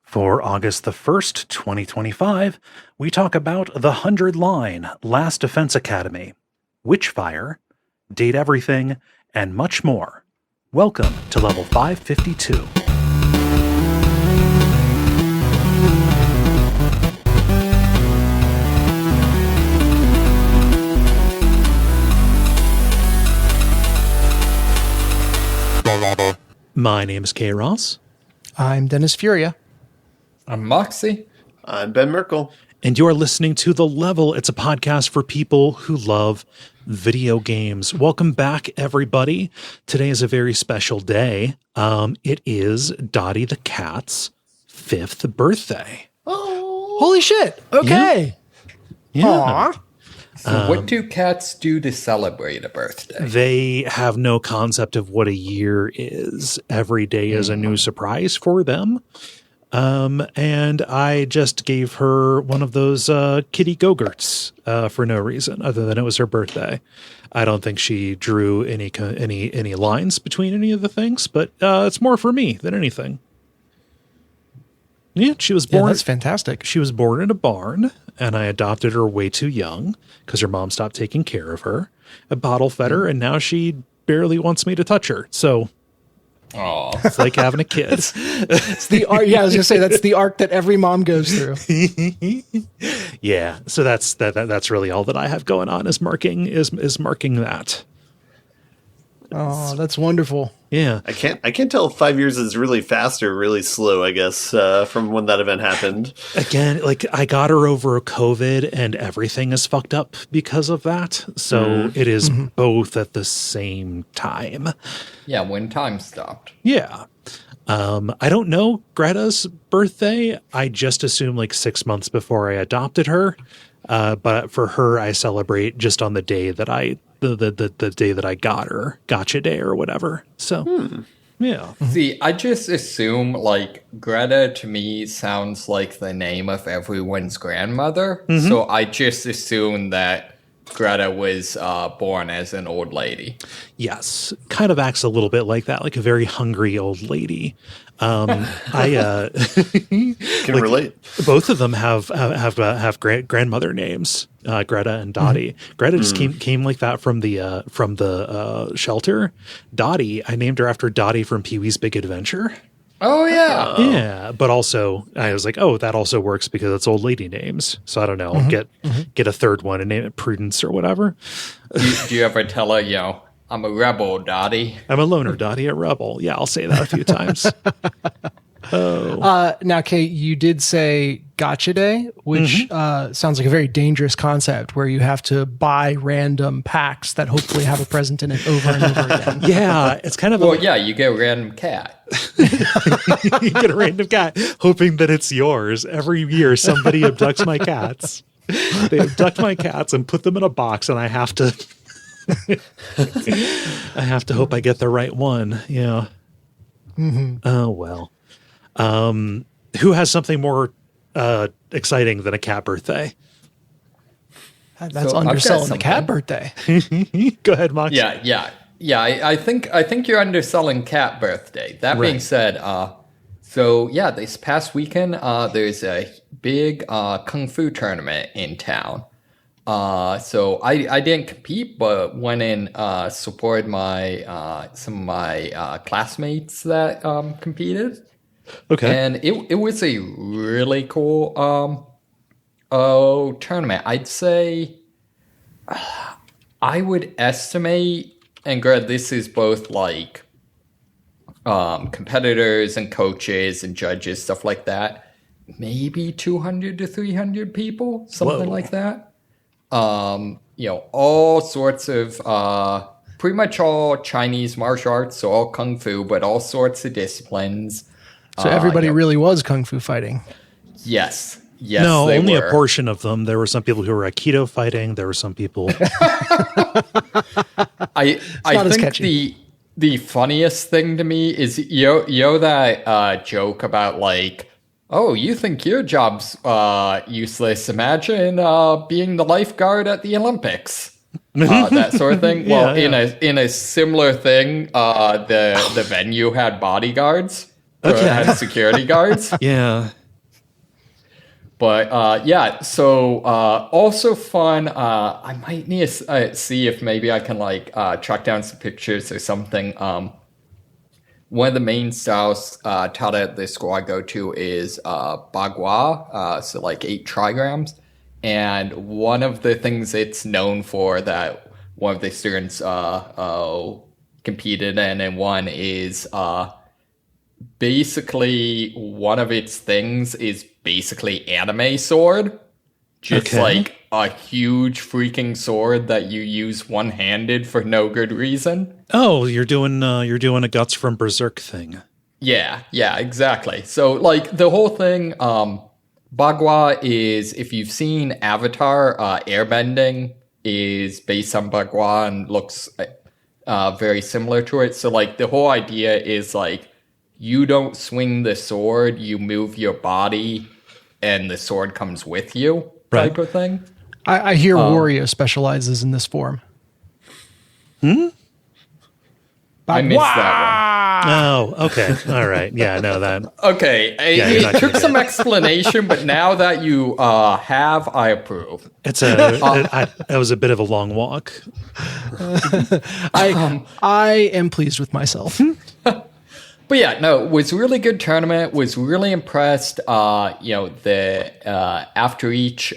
For August the 1st, 2025, we talk about The 100 Line, Last Defense Academy, Witchfire, Date Everything, and much more. Welcome to Level 552. My name is Kaye Ross. I'm Dennis Furia. I'm Moxie. I'm Ben Merkel. And you're listening to The Level. It's a podcast for people who love video games. Welcome back, everybody. Today is a very special day. It is Dottie the cat's 5th birthday. Oh, holy shit. Okay. Yeah. Aww. So what do cats do to celebrate a birthday? They have no concept of what a year is. Every day is a new surprise for them. And I just gave her one of those kitty go-gurts for no reason other than it was her birthday. I don't think she drew any lines between any of the things, but it's more for me than anything. Yeah, she was born. Yeah, that's fantastic. She was born in a barn, and I adopted her way too young because her mom stopped taking care of her. I bottle fed her, and now she barely wants me to touch her. So it's like having a kid. It's the arc. Yeah, I was gonna say that's the arc that every mom goes through. Yeah, so that's really all that I have going on is marking that. Oh, that's wonderful. Yeah, I can't tell if 5 years is really fast or really slow, I guess, from when that event happened. Again, like I got her over COVID and everything is fucked up because of that. So it is both at the same time. Yeah, when time stopped. Yeah. I don't know Greta's birthday. I just assume like 6 months before I adopted her. But for her, I celebrate just on the day that the day that I got her, gotcha day or whatever. So, yeah. See, I just assume like Greta to me sounds like the name of everyone's grandmother. So I just assume that Greta was born as an old lady. Yes. Kind of acts a little bit like that, like a very hungry old lady. I Can relate. Both of them have grandmother names, Greta and Dottie. Greta just came like that from the shelter. Dottie, I named her after Dottie from Pee-wee's Big Adventure. Oh, yeah. Yeah, but also I was like, oh, that also works because it's old lady names. So I don't know, get a third one and name it Prudence or whatever. Do you ever tell her, I'm a rebel, Dottie? I'm a loner, Dottie, a rebel. Yeah, I'll say that a few times. Now, Kate, you did say gotcha day, which sounds like a very dangerous concept where you have to buy random packs that hopefully have a present in it over and over again. Yeah, it's kind of you get a random cat. You get a random cat, hoping that it's yours. Every year, somebody abducts my cats. They abduct my cats and put them in a box, and I have to hope I get the right one. Yeah. Oh, well. Who has something more exciting than a cat birthday? That's underselling the cat birthday. Go ahead, Moxie. Yeah. I think you're underselling cat birthday. That being said, this past weekend, there's a big kung fu tournament in town. So I didn't compete, but went in, supported some of my classmates that competed. Okay. And it was a really cool tournament. I'd say I would estimate, and Greg, this is both like competitors and coaches and judges, stuff like that, maybe 200 to 300 people, something like that. All sorts of pretty much all Chinese martial arts, so all kung fu, but all sorts of disciplines. So everybody really was kung fu fighting. Yes. No, only a portion of them. There were some people who were Aikido fighting. There were some people. I think the funniest thing to me is that joke about like, oh, you think your job's useless? Imagine being the lifeguard at the Olympics. That sort of thing. Well, in a similar thing, the venue had bodyguards. Had security guards. Yeah. But yeah, so also fun. I might need to see if maybe I can like track down some pictures or something. One of the main styles taught at the school I go to is bagua, so like 8 trigrams. And one of the things it's known for that one of the students competed in and won is basically one of its things is basically anime sword. Just like a huge freaking sword that you use one-handed for no good reason. Oh, you're doing a Guts from Berserk thing. Yeah, exactly. So like the whole thing, bagua is, if you've seen Avatar, airbending is based on bagua and looks very similar to it. So like the whole idea is like you don't swing the sword, you move your body and the sword comes with you type of thing. I hear Wario specializes in this form. I missed that Oh, okay. All right. Yeah, I know that. one. Okay, it took some explanation, but now that you have, I approve. That was a bit of a long walk. I am pleased with myself. But yeah, no, it was a really good tournament. Was really impressed. After each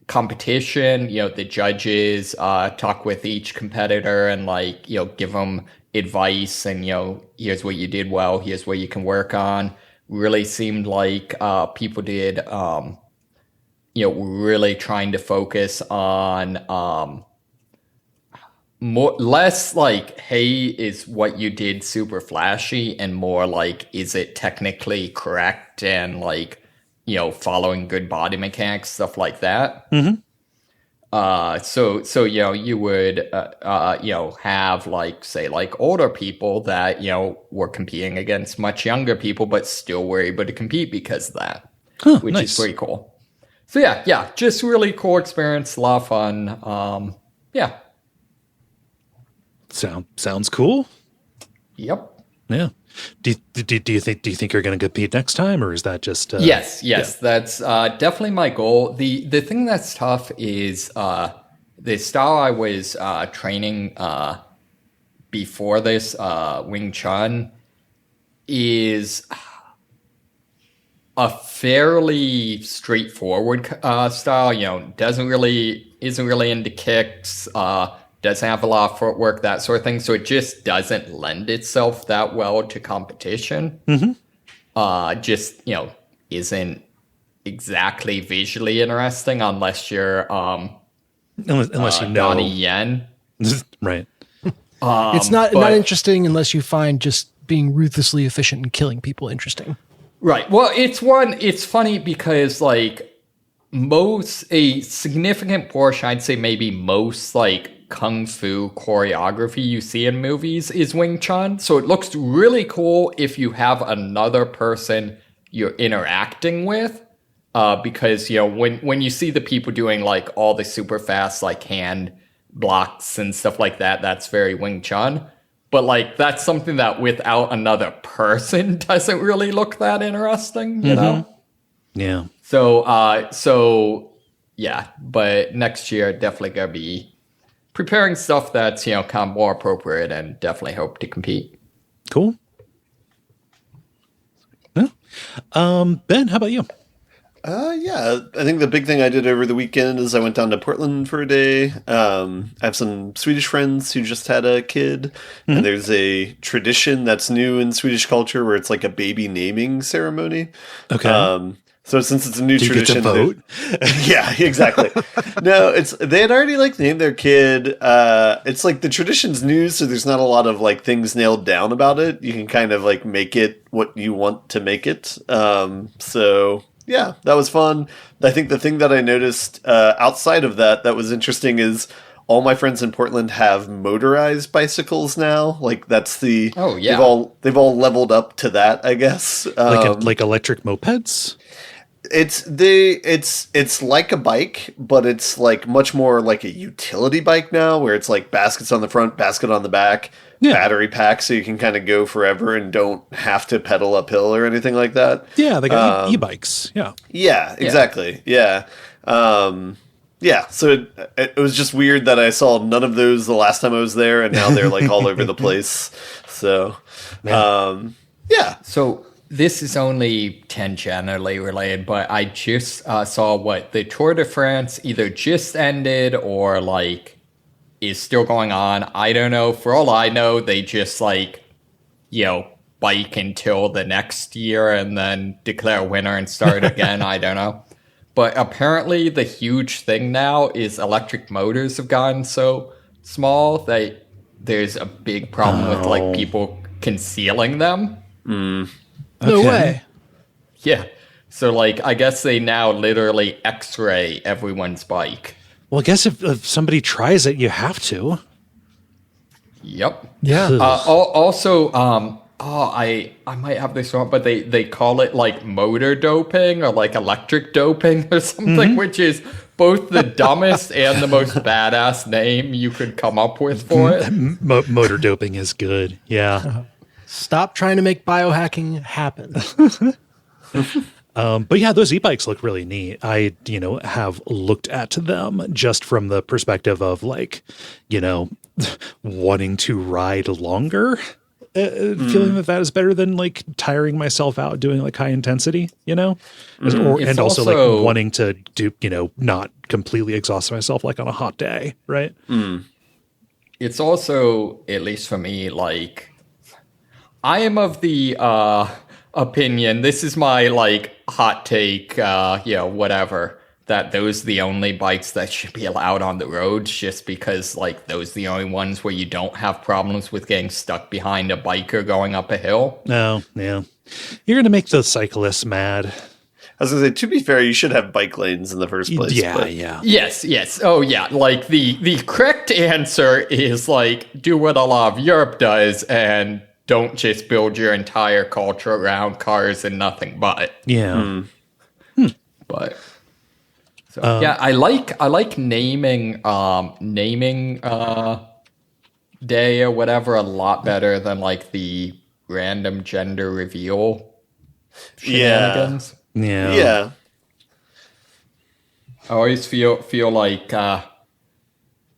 competition, the judges talk with each competitor and like give them advice and here's what you did well, here's what you can work on. Really seemed like people did really trying to focus on less like, hey, is what you did super flashy, and more like, is it technically correct and like, following good body mechanics, stuff like that. So you would have like, say, like older people that were competing against much younger people, but still were able to compete because of that, which is pretty cool. So yeah, just really cool experience, a lot of fun. Yeah. Sounds cool. Yep. Yeah. Do you think you're going to compete next time, or is that just? Yes. Yeah. That's definitely my goal. The thing that's tough is the style I was training before this, Wing Chun, is a fairly straightforward style. Isn't really into kicks. Doesn't have a lot of footwork, that sort of thing. So it just doesn't lend itself that well to competition. Just, isn't exactly visually interesting unless you're unless you know Donnie Yen. Right. It's not interesting unless you find just being ruthlessly efficient and killing people interesting. Right. Well, it's funny because like a significant portion, I'd say maybe most like kung fu choreography you see in movies is Wing Chun. So it looks really cool if you have another person you're interacting with, because when you see the people doing like all the super fast like hand blocks and stuff like that, that's very Wing Chun. But like that's something that without another person doesn't really look that interesting, you know? Yeah. So yeah, but next year definitely gonna be preparing stuff that's, kind of more appropriate, and definitely hope to compete. Cool. Yeah. Ben, how about you? Yeah, I think the big thing I did over the weekend is I went down to Portland for a day. I have some Swedish friends who just had a kid, and there's a tradition that's new in Swedish culture where it's like a baby naming ceremony. Okay. So since it's a new tradition, get to vote? Yeah, exactly. No, they had already like named their kid. It's like the tradition's new, so there's not a lot of like things nailed down about it. You can kind of like make it what you want to make it. So yeah, that was fun. I think the thing that I noticed outside of that was interesting is all my friends in Portland have motorized bicycles now. Like that's they've all leveled up to that, I guess. Like electric mopeds. It's like a bike, but it's like much more like a utility bike now, where it's like baskets on the front, basket on the back, battery pack, so you can kind of go forever and don't have to pedal uphill or anything like that. Yeah, they got e-bikes. Yeah. Yeah, exactly. Yeah. Yeah, so it was just weird that I saw none of those the last time I was there, and now they're like all over the place. So, yeah. So this is only tangentially related, but I just saw the Tour de France either just ended or like is still going on. I don't know. For all I know, they just like, bike until the next year and then declare a winner and start again. I don't know. But apparently the huge thing now is electric motors have gotten so small that there's a big problem with like people concealing them. No way. Yeah. So like, I guess they now literally X-ray everyone's bike. Well, I guess if somebody tries it, you have to. Yep. Yeah. Also, I might have this wrong, but they call it like motor doping or like electric doping or something, which is both the dumbest and the most badass name you could come up with for it. Motor doping is good. Yeah. Stop trying to make biohacking happen. But yeah, those e-bikes look really neat. I, have looked at them just from the perspective of like, wanting to ride longer. Feeling that is better than like tiring myself out doing like high intensity, and also like wanting to do, not completely exhaust myself like on a hot day, right? It's also, at least for me, like I am of the opinion, this is my like hot take, whatever, that those are the only bikes that should be allowed on the roads, just because like those are the only ones where you don't have problems with getting stuck behind a biker going up a hill. No, yeah. You're going to make the cyclists mad. I was going to say, to be fair, you should have bike lanes in the first place. Yeah, yeah. Yes. Oh, yeah. Like the correct answer is like do what a lot of Europe does and don't just build your entire culture around cars and nothing but. Yeah. But so, yeah, I like naming day or whatever a lot better than like the random gender reveal shenanigans. Yeah. I always feel like I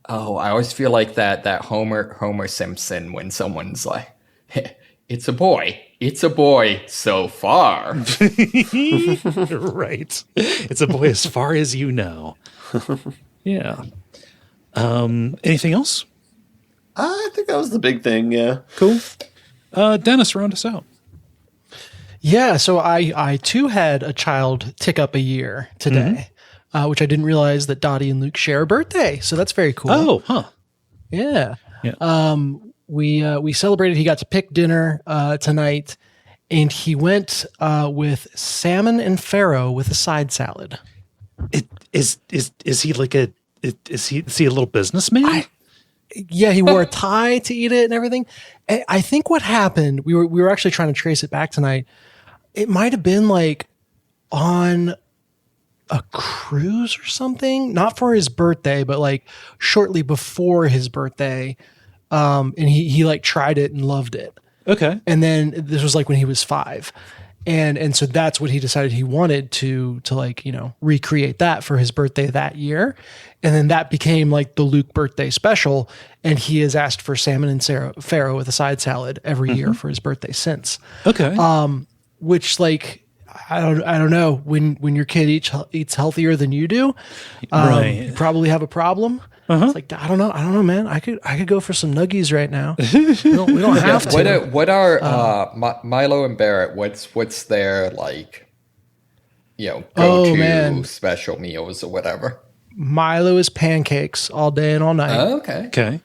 always feel like that Homer Simpson when someone's like, it's a boy so far. Right. It's a boy as far as you know. Yeah. Anything else? I think that was the big thing, yeah. Cool. Dennis, round us out. Yeah, so I too had a child tick up a year today, which I didn't realize that Dottie and Luke share a birthday. So that's very cool. Oh, huh. Yeah. We celebrated. He got to pick dinner tonight, and he went with salmon and farro with a side salad. Is he like is he a little businessman? Yeah, he wore a tie to eat it and everything. I think what happened, we were actually trying to trace it back tonight. It might have been like on a cruise or something, not for his birthday, but like shortly before his birthday. And he like tried it and loved it. Okay. And then this was like when he was 5. And so that's what he decided he wanted to like, recreate that for his birthday that year. And then that became like the Luke birthday special. And he has asked for salmon and farro with a side salad every year for his birthday since. Okay. Which like, I don't know, when your kid eats healthier than you do, right. you probably have a problem. It's like, I don't know, man. I could go for some nuggies right now. We don't have to. What are Milo and Barrett? What's their like, go-to special meals or whatever? Milo is pancakes all day and all night. Oh, okay. Okay.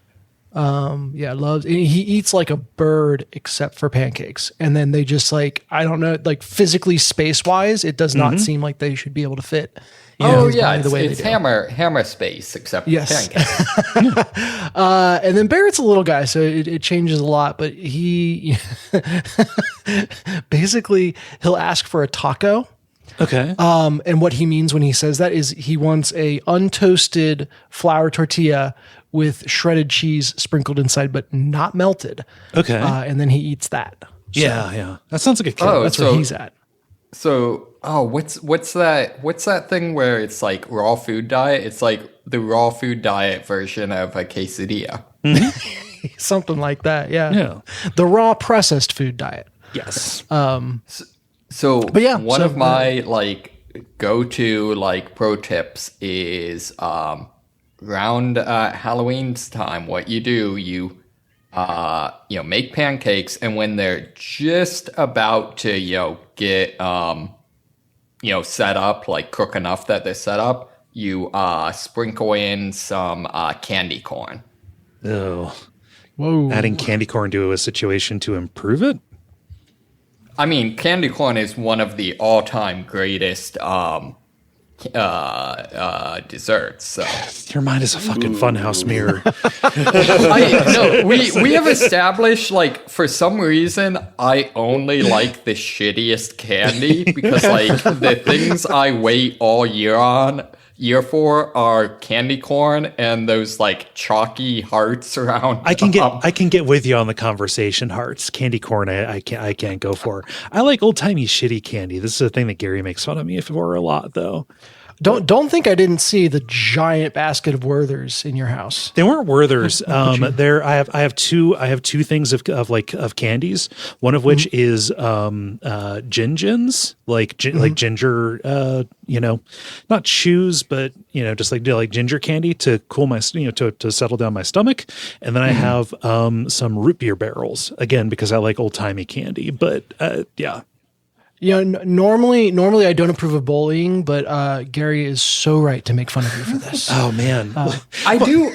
He eats like a bird except for pancakes. And then they just like, I don't know, like physically space wise, it does not seem like they should be able to fit. It's hammer space except pancakes. And then Barrett's a little guy, so it changes a lot, but he basically he'll ask for a taco. Okay. And what he means when he says that is he wants a untoasted flour tortilla with shredded cheese sprinkled inside, but not melted. Okay. And then he eats that. So yeah. That sounds like a kid. Oh, that's where he's at. So, what's that thing where it's like raw food diet? It's like the raw food diet version of a quesadilla. Something like that. Yeah. Yeah. The raw processed food diet. Yes. So, But yeah, one so- of my like go-to like pro tips is around Halloween's time. What you do, you make pancakes, and when they're just about to get set up, like cook enough that they're set up, you sprinkle in some candy corn. Oh. Whoa. Adding candy corn to a situation to improve it? I mean, candy corn is one of the all-time greatest desserts. So Your mind is a fucking funhouse mirror. we have established, like, for some reason I only like the shittiest candy because like the things I wait all year for are candy corn and those like chalky hearts around. I can get with you on the conversation hearts. Candy corn I can't go for. I like old timey shitty candy. This is a thing that Gary makes fun of me for a lot though. Don't think I didn't see the giant basket of Werthers in your house. They weren't Werthers. I have two things of candies. One of which is gingins, like ginger, not chews, but just like ginger candy to cool my to settle down my stomach. And then I have some root beer barrels again because I like old timey candy. But yeah. Normally I don't approve of bullying, but Gary is so right to make fun of you for this. Oh man, I do.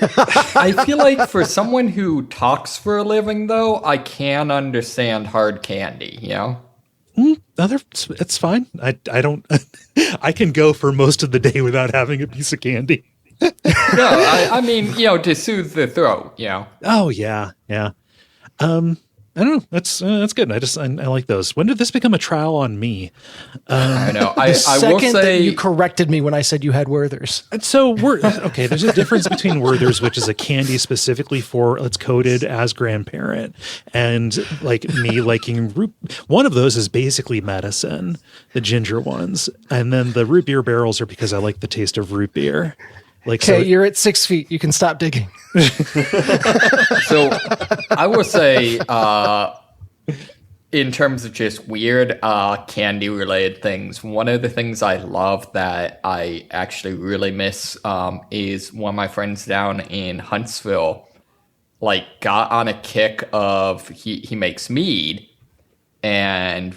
I feel like for someone who talks for a living, though, I can understand hard candy. it's fine. I don't. I can go for most of the day without having a piece of candy. No, I mean, to soothe the throat. Oh yeah. I don't know. That's good. I like those. When did this become a trial on me? I know. I will Second that say you corrected me when I said you had Werthers. So okay. There's a difference between Werthers, which is a candy specifically for it's coded as grandparent, and like me liking one of those is basically medicine, the ginger ones, and then the root beer barrels are because I like the taste of root beer. Okay, you're at 6 feet. You can stop digging. So I will say, in terms of just weird candy related things, one of the things I love that I actually really miss is one of my friends down in Huntsville got on a kick of he makes mead, and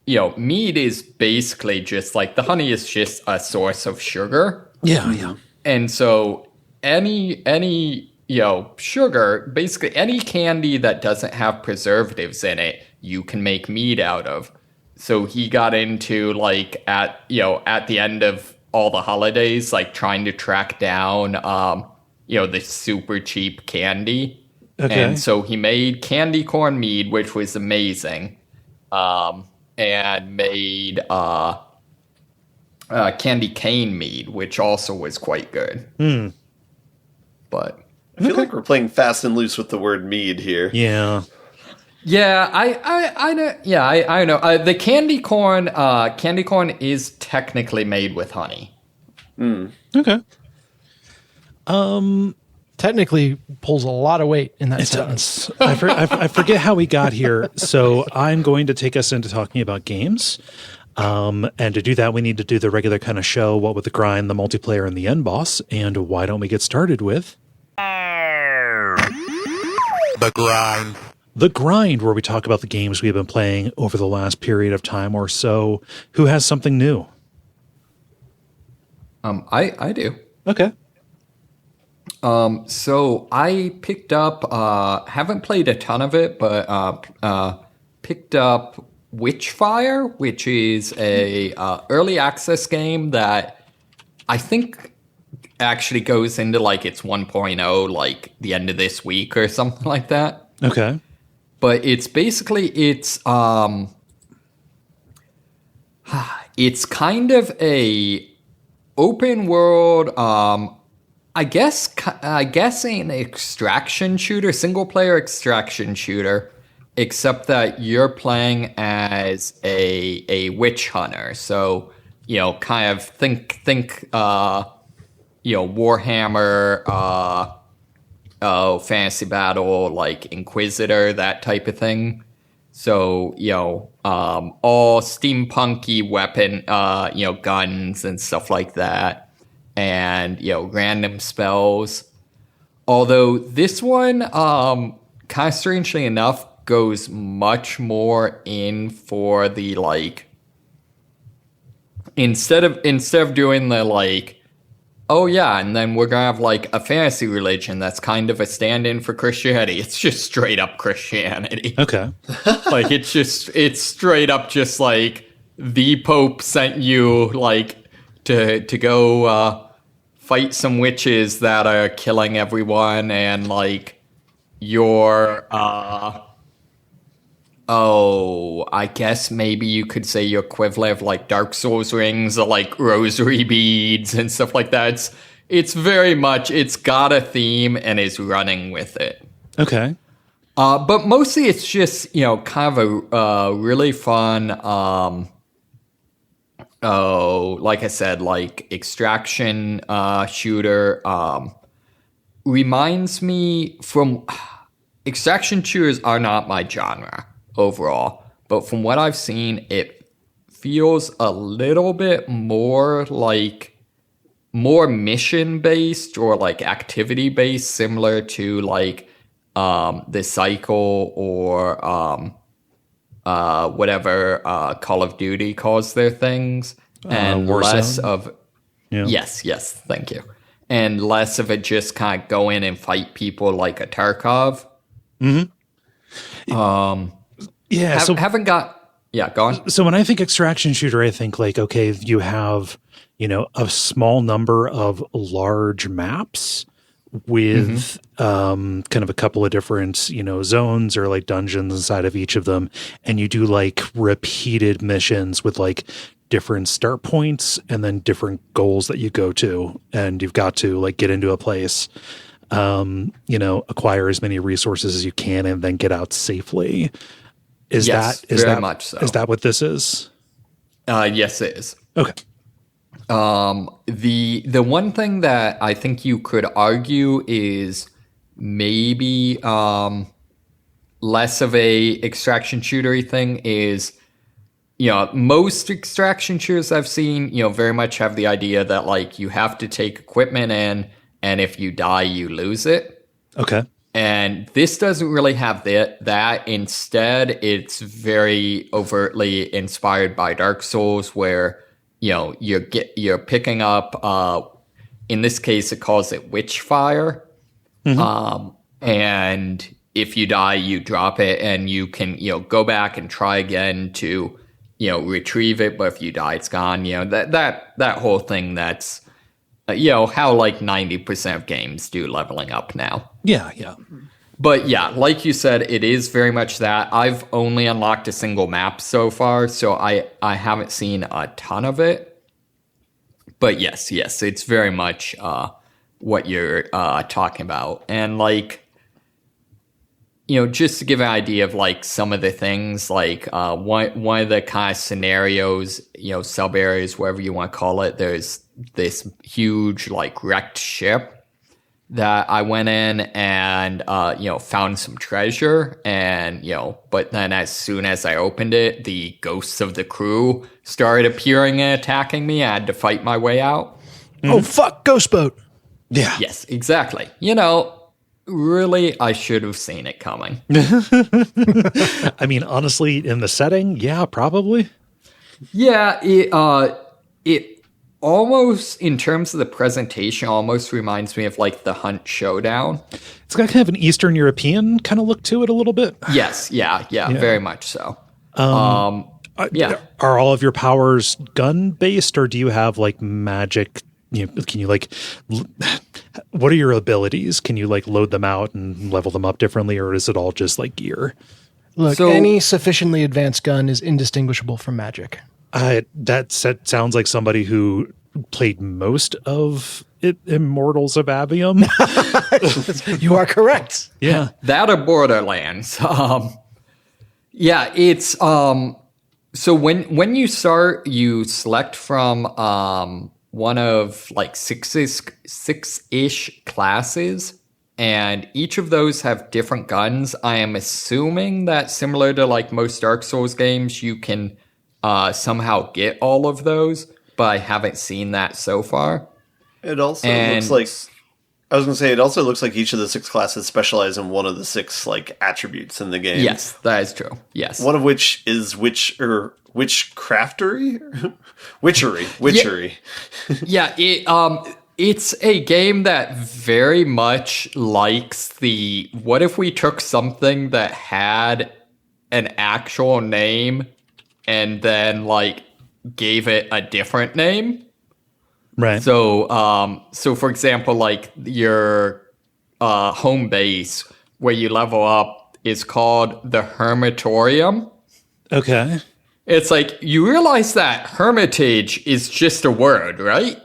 mead is basically just like the honey is just a source of sugar. Yeah. And so any sugar, basically any candy that doesn't have preservatives in it, you can make mead out of. So he got into at the end of all the holidays, trying to track down the super cheap candy. Okay. And so he made candy corn mead, which was amazing. And made candy cane mead, which also was quite good. But I feel like we're playing fast and loose with the word mead here. Yeah. Yeah, I know. Yeah, I know. The candy corn is technically made with honey. Okay. Technically pulls a lot of weight in that It sentence. does. I forget how we got here. So I'm going to take us into talking about games. And to do that, we need to do the regular kind of show, what with the grind, the multiplayer, and the end boss. And why don't we get started with The grind. The grind, where we talk about the games we've been playing over the last period of time or so. Who has something new? I do. Okay. So I picked up, haven't played a ton of it, but picked up Witchfire, which is a early access game that I think actually goes into its 1.0 the end of this week or something like that. Okay. But it's basically it's kind of a open world I guess an extraction shooter, single player extraction shooter, except that you're playing as a witch hunter. So, kind of think Warhammer, fantasy battle, like Inquisitor, that type of thing. So, all steampunky weapon, guns and stuff like that. And, random spells. Although this one, kind of strangely enough, goes much more in for the, like, instead of doing the, like, oh yeah, and then we're gonna have, like, a fantasy religion that's kind of a stand-in for Christianity. It's just straight up Christianity. Okay. Like, it's straight up just, like, the Pope sent you, like, to go, fight some witches that are killing everyone, and, like, your, I guess maybe you could say your equivalent of, like, Dark Souls rings or, like, rosary beads and stuff like that. It's very much, it's got a theme and is running with it. Okay. But mostly it's just, kind of a really fun, like I said, like, extraction shooter. Reminds me from... Extraction shooters are not my genre overall, but from what I've seen, it feels a little bit more like... more mission-based or, like, activity-based, similar to, like, The Cycle or... whatever Call of Duty calls their things, and less of yes, thank you, and less of it just kind of go in and fight people like a Tarkov. Go on. So when I think extraction shooter, I think, like, okay, you have a small number of large maps with kind of a couple of different, zones or, like, dungeons inside of each of them. And you do, like, repeated missions with, like, different start points and then different goals that you go to. And you've got to, like, get into a place, acquire as many resources as you can and then get out safely. Is that much so? Is that what this is? Yes, it is. Okay. The one thing that I think you could argue is maybe less of a extraction shootery thing is, most extraction shooters I've seen, very much have the idea that, like, you have to take equipment in, and if you die, you lose it. Okay. And this doesn't really have that. Instead, it's very overtly inspired by Dark Souls, where you're picking up, in this case, it calls it Witchfire. And if you die, you drop it, and you can, go back and try again to, retrieve it. But if you die, it's gone. That whole thing that's, how, like, 90% of games do leveling up now. Yeah. But yeah, like you said, it is very much that. I've only unlocked a single map so far, so I haven't seen a ton of it. But yes, it's very much what you're talking about. And, like, just to give an idea of, like, some of the things, like, one of the kind of scenarios, sub areas, whatever you want to call it, there's this huge, like, wrecked ship that I went in and, found some treasure, and, but then as soon as I opened it, the ghosts of the crew started appearing and attacking me. I had to fight my way out. Oh, fuck, ghost boat. Yeah. Yes, exactly. Really, I should have seen it coming. I mean, honestly, in the setting, yeah, probably. Yeah, it almost, in terms of the presentation, almost reminds me of, like, the Hunt Showdown. It's got kind of an Eastern European kind of look to it a little bit. Yes, yeah, very much so. Yeah. Are all of your powers gun-based, or do you have, like, magic? Can you, like, what are your abilities? Can you, like, load them out and level them up differently, or is it all just, like, gear? Look, any sufficiently advanced gun is indistinguishable from magic. That sounds like somebody who played most of Immortals of Abium. You are correct. Yeah. That or Borderlands. Yeah, it's so when you start, you select from one of like six-ish classes, and each of those have different guns. I am assuming that similar to like most Dark Souls games, you can somehow get all of those, but I haven't seen that so far. It also looks like, I was going to say, it also looks like each of the 6 classes specialize in one of the 6 like attributes in the game. Yes, that is true. Yes. One of which is witchcraftery? Witchery. Yeah, it's a game that very much likes the, what if we took something that had an actual name and then like gave it a different name? Right. So, for example, like your home base where you level up is called the Hermitorium. Okay. It's like, you realize that hermitage is just a word, right?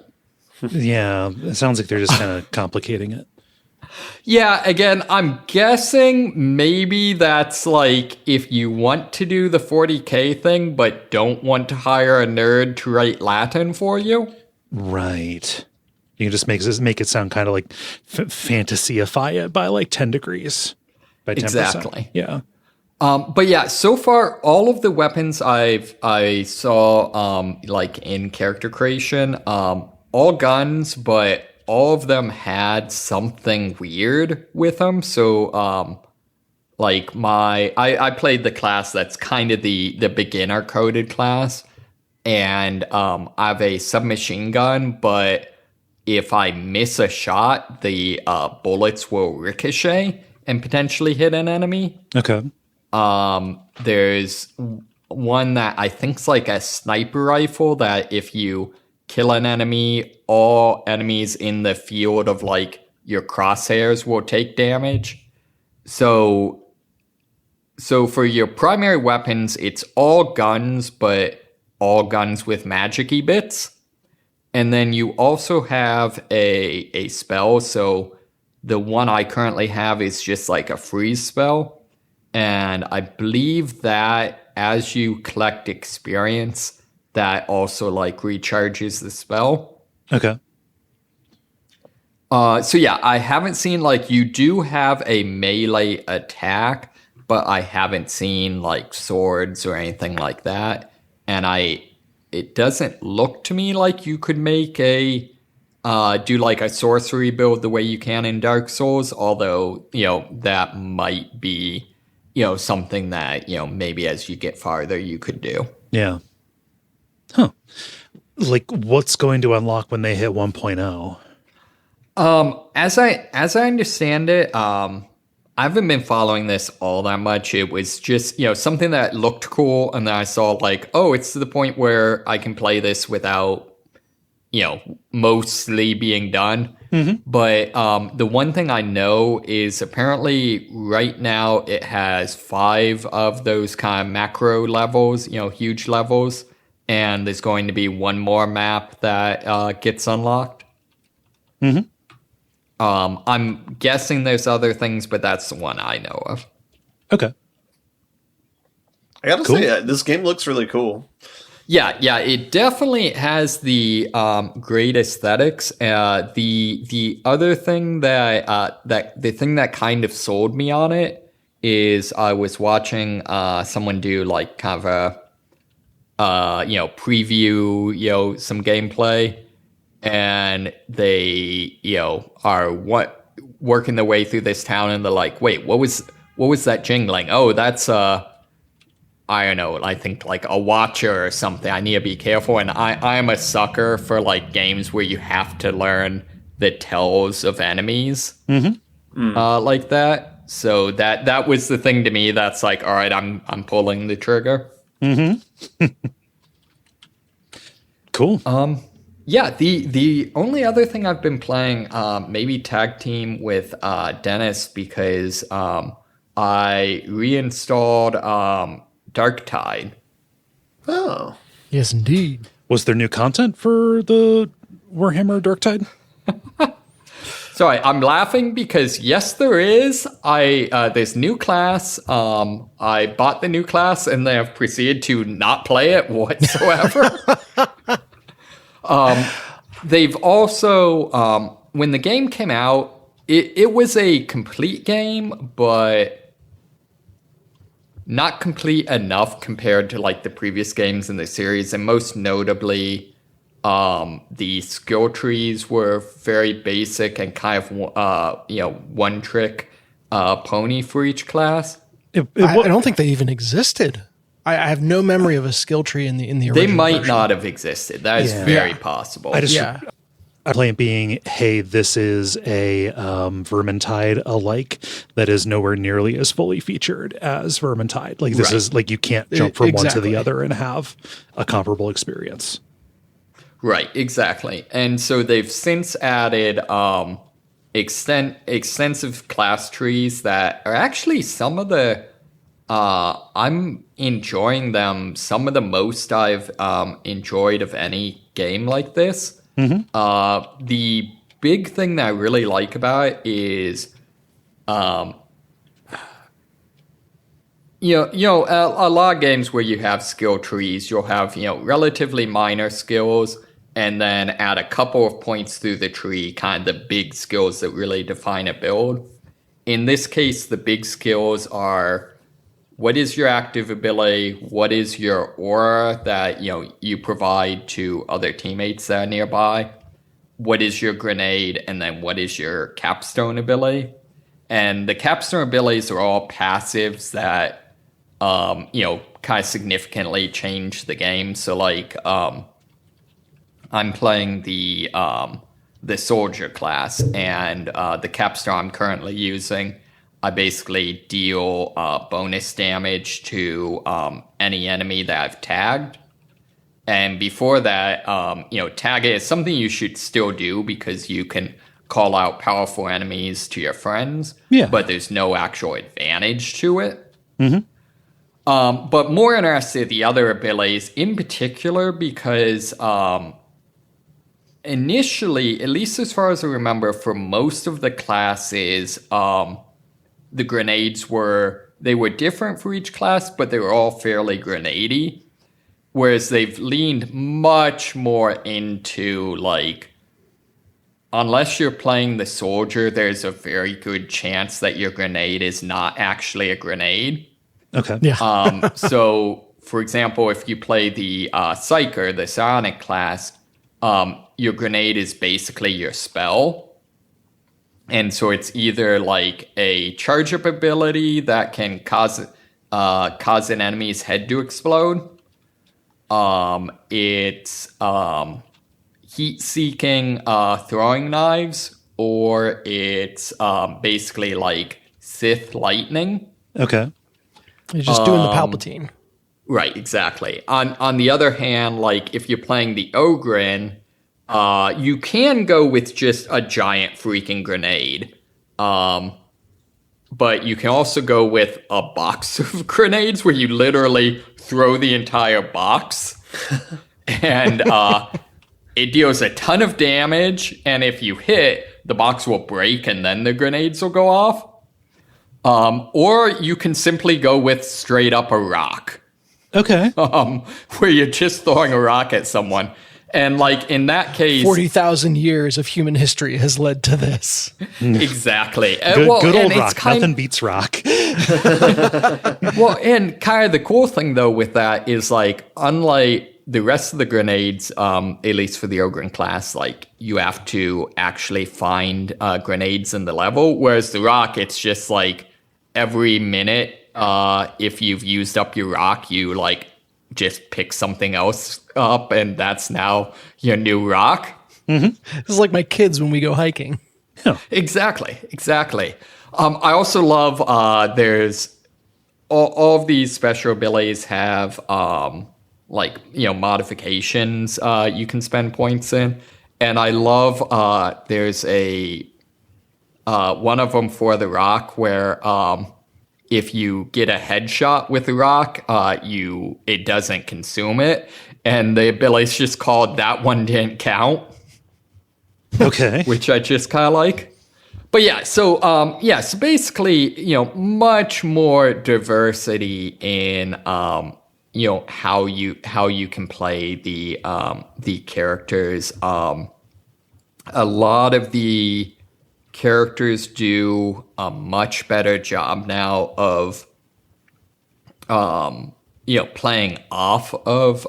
Yeah. It sounds like they're just kind of complicating it. Yeah, again, I'm guessing maybe that's like if you want to do the 40K thing but don't want to hire a nerd to write Latin for you. Right. You can just make it sound kind of like fantasyify it by like 10 degrees. By 10%. Exactly. Yeah. But yeah, so far all of the weapons I saw like in character creation, all guns, but all of them had something weird with them. So like I played the class that's kind of the beginner coded class. And I have a submachine gun, but if I miss a shot, the bullets will ricochet and potentially hit an enemy. Okay. There's one that I think's like a sniper rifle that if you kill an enemy, all enemies in the field of like your crosshairs will take damage. So for your primary weapons, it's all guns, but all guns with magic-y bits. And then you also have a spell. So the one I currently have is just like a freeze spell. And I believe that as you collect experience, that also like recharges the spell. Okay. So yeah, I haven't seen like, you do have a melee attack, but I haven't seen like swords or anything like that. And it doesn't look to me like you could make do like a sorcery build the way you can in Dark Souls, although, that might be, something that, maybe as you get farther you could do. Yeah. Huh. Like what's going to unlock when they hit 1.0? As I understand it, I haven't been following this all that much. It was just, something that looked cool. And then I saw like, oh, it's to the point where I can play this without, mostly being done. Mm-hmm. But the one thing I know is apparently right now it has 5 of those kind of macro levels, huge levels. And there's going to be one more map that gets unlocked. Mm-hmm. I'm guessing there's other things, but that's the one I know of. Okay. I gotta say, this game looks really cool. Yeah, it definitely has the great aesthetics. The other thing the thing that kind of sold me on it is I was watching someone do like kind of a preview, some gameplay. And they, are working their way through this town, and they're like, "Wait, what was that jingling? Oh, that's I don't know. I think like a watcher or something. I need to be careful." And I am a sucker for like games where you have to learn the tells of enemies, like that. So that was the thing to me. That's like, all right, I'm pulling the trigger. Mm-hmm. Cool. Yeah, the only other thing I've been playing, maybe tag team with Dennis, because I reinstalled Darktide. Oh. Yes, indeed. Was there new content for the Warhammer Darktide? So I'm laughing because yes, there is. There's new class. I bought the new class and then I've proceeded to not play it whatsoever. They've also, when the game came out, it was a complete game, but not complete enough compared to like the previous games in the series, and most notably. The skill trees were very basic and kind of, one trick pony for each class. I don't think they even existed. I have no memory of a skill tree in the original They might version. not have existed. That is very possible. I play it being, hey, this is a Vermintide alike that is nowhere nearly as fully featured as Vermintide. Like this is like you can't jump from one to the other and have a comparable experience. Right, exactly. And so they've since added extensive class trees that are actually some of the I'm enjoying them, some of the most I've enjoyed of any game like this. Mm-hmm. The big thing that I really like about it is a lot of games where you have skill trees, you'll have, relatively minor skills and then add a couple of points through the tree, kind of the big skills that really define a build. In this case, the big skills are what is your active ability, what is your aura that you provide to other teammates that are nearby, what is your grenade, and then what is your capstone ability. And the capstone abilities are all passives that kind of significantly change the game. So like I'm playing the soldier class, and the capstone I'm currently using, I basically deal bonus damage to any enemy that I've tagged. And before that, tag it is something you should still do because you can call out powerful enemies to your friends, but there's no actual advantage to it. Mm-hmm. But more interested in the other abilities, in particular because initially, at least as far as I remember, for most of the classes, the grenades were different for each class, but they were all fairly grenade-y. Whereas they've leaned much more into, like, unless you're playing the soldier, there's a very good chance that your grenade is not actually a grenade. Okay. Yeah. So, for example, if you play the Psyker, the Psionic class, your grenade is basically your spell. And so it's either like a charge-up ability that can cause an enemy's head to explode. It's heat-seeking throwing knives, or it's basically like Sith lightning. Okay. You're just doing the Palpatine. Right, exactly. On the other hand, like if you're playing the Ogrin, you can go with just a giant freaking grenade. But you can also go with a box of grenades where you literally throw the entire box. And it deals a ton of damage. And if you hit, the box will break and then the grenades will go off. Or you can simply go with straight up a rock. Okay. Where you're just throwing a rock at someone. And like in that case, 40,000 years of human history has led to this. Exactly. Good old rock. Nothing beats rock. Well, and kind of the cool thing though with that is like, unlike the rest of the grenades, at least for the Ogren class, like you have to actually find grenades in the level. Whereas the rock, it's just like every minute, if you've used up your rock, you like just pick something else up, and that's now your new rock. Mm-hmm. This is like my kids when we go hiking. Yeah. Exactly. I also love there's all of these special abilities have modifications you can spend points in, and I love there's a one of them for the rock where if you get a headshot with the rock, it doesn't consume it, and the ability's just called "That One Didn't Count." Okay. which I just kind of like. But yeah, so so basically, much more diversity in how you can play the characters. A lot of the characters do a much better job now of playing off of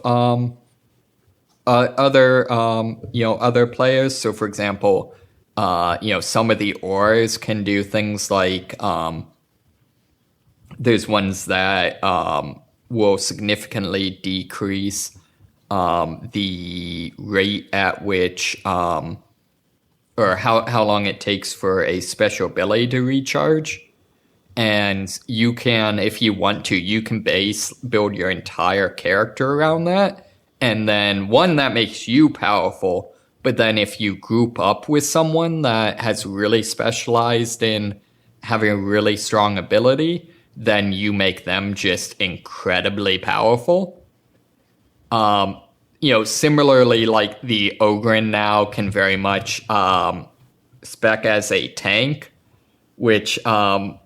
other players. So for example, some of the auras can do things like there's ones that will significantly decrease the rate at which or how long it takes for a special ability to recharge. And you can, if you want to, you can build your entire character around that. And then that makes you powerful. But then if you group up with someone that has really specialized in having a really strong ability, then you make them just incredibly powerful. Similarly, like the Ogren now can very much spec as a tank, which I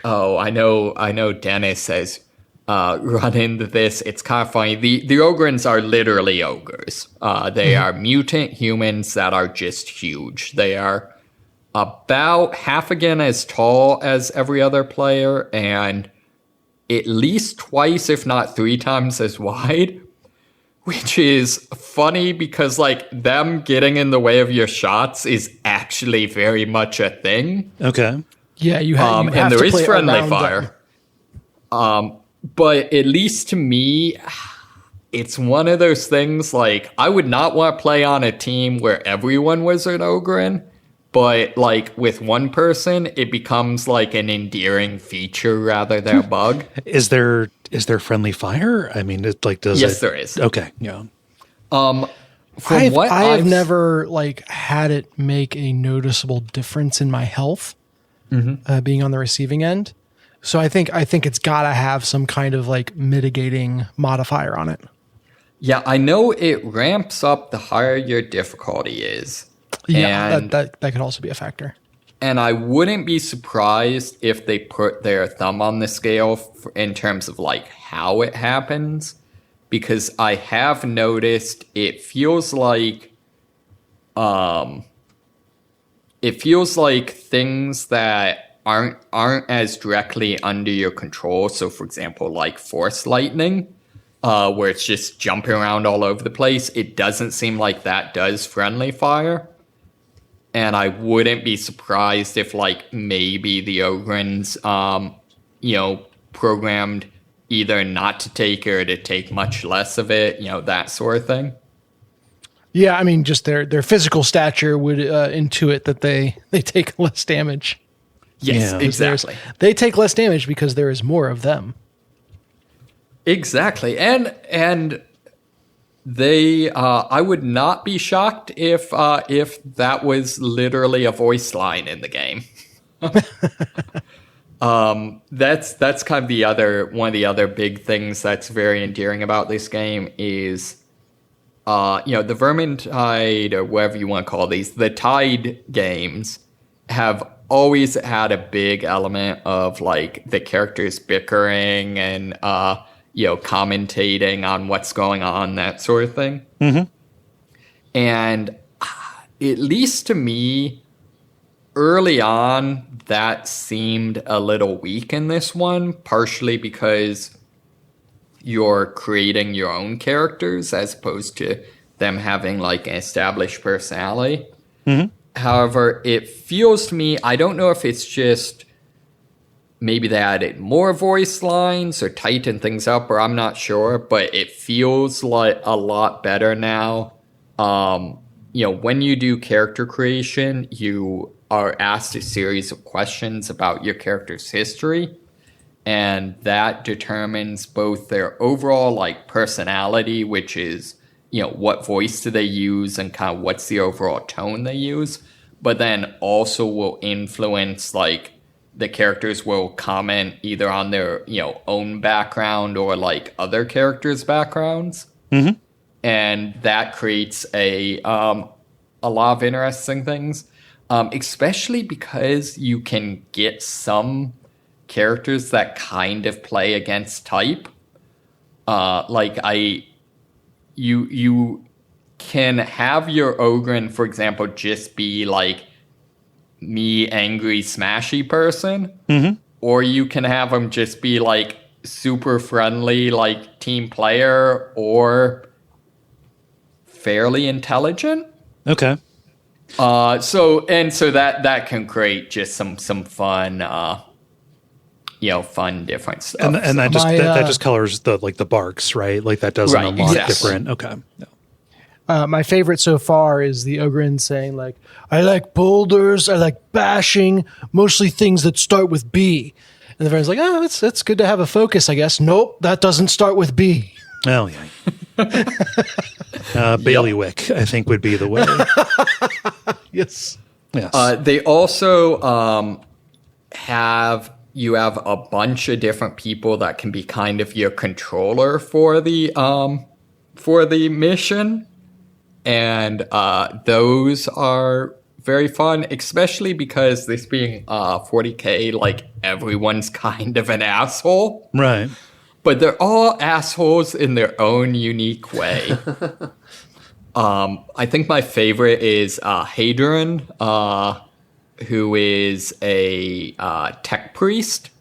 know Dennis has run into this. It's kind of funny. The Ogrens are literally ogres. They are mutant humans that are just huge. They are about half again as tall as every other player and at least twice, if not 3 times as wide, which is funny because like them getting in the way of your shots is actually very much a thing. Okay. Yeah, you have and to there is play friendly around fire. But at least to me, it's one of those things like I would not want to play on a team where everyone was an Ogren, but like with one person, it becomes like an endearing feature rather than a bug. Is there friendly fire? I mean, Yes, there is. Okay. Yeah. I've never like had it make a noticeable difference in my health being on the receiving end. So I think it's got to have some kind of like mitigating modifier on it. Yeah, I know it ramps up the higher your difficulty is. Yeah, that could also be a factor. And I wouldn't be surprised if they put their thumb on the scale in terms of like how it happens, because I have noticed it feels like things that aren't as directly under your control. So for example, like force lightning, where it's just jumping around all over the place. It doesn't seem like that does friendly fire. And I wouldn't be surprised if like maybe the Ogrens, programmed either not to take or to take much less of it, that sort of thing. Yeah, I mean, just their physical stature would intuit that they take less damage. Yes, exactly. They take less damage because there is more of them. Exactly. And they, I would not be shocked if that was literally a voice line in the game. That's kind of one of the other big things that's very endearing about this game is, the Vermintide, or whatever you want to call these, the Tide games have always had a big element of like the characters bickering and commentating on what's going on, that sort of thing. Mm-hmm. And at least to me, early on, that seemed a little weak in this one, partially because you're creating your own characters as opposed to them having like an established personality. Mm-hmm. However, it feels to me, I don't know if it's just maybe they added more voice lines or tightened things up, or I'm not sure, but it feels like a lot better now. When you do character creation, you are asked a series of questions about your character's history, and that determines both their overall like personality, which is what voice do they use and kind of what's the overall tone they use, but then also will influence like the characters will comment either on their own background or like other characters' backgrounds. Mm-hmm. And that creates a a lot of interesting things, especially because you can get some characters that kind of play against type. You can have your Ogren, for example, just be like me, angry, smashy person, or you can have them just be like super friendly, like team player, or fairly intelligent. Okay. So that can create just some fun, fun different stuff. And that just colors the barks, right? Like that doesn't Right, unlock exactly. different. Okay. Yeah. My favorite so far is the Ogren saying, like, I like boulders, I like bashing, mostly things that start with B. And the friend's like, oh, it's good to have a focus, I guess. Nope, that doesn't start with B. Oh, yeah. Bailiwick, I think, would be the way. Yes. Yes. They also have a bunch of different people that can be kind of your controller for the mission. And those are very fun, especially because this being 40K, like everyone's kind of an asshole. Right. But they're all assholes in their own unique way. I think my favorite is Hadron, who is a tech priest,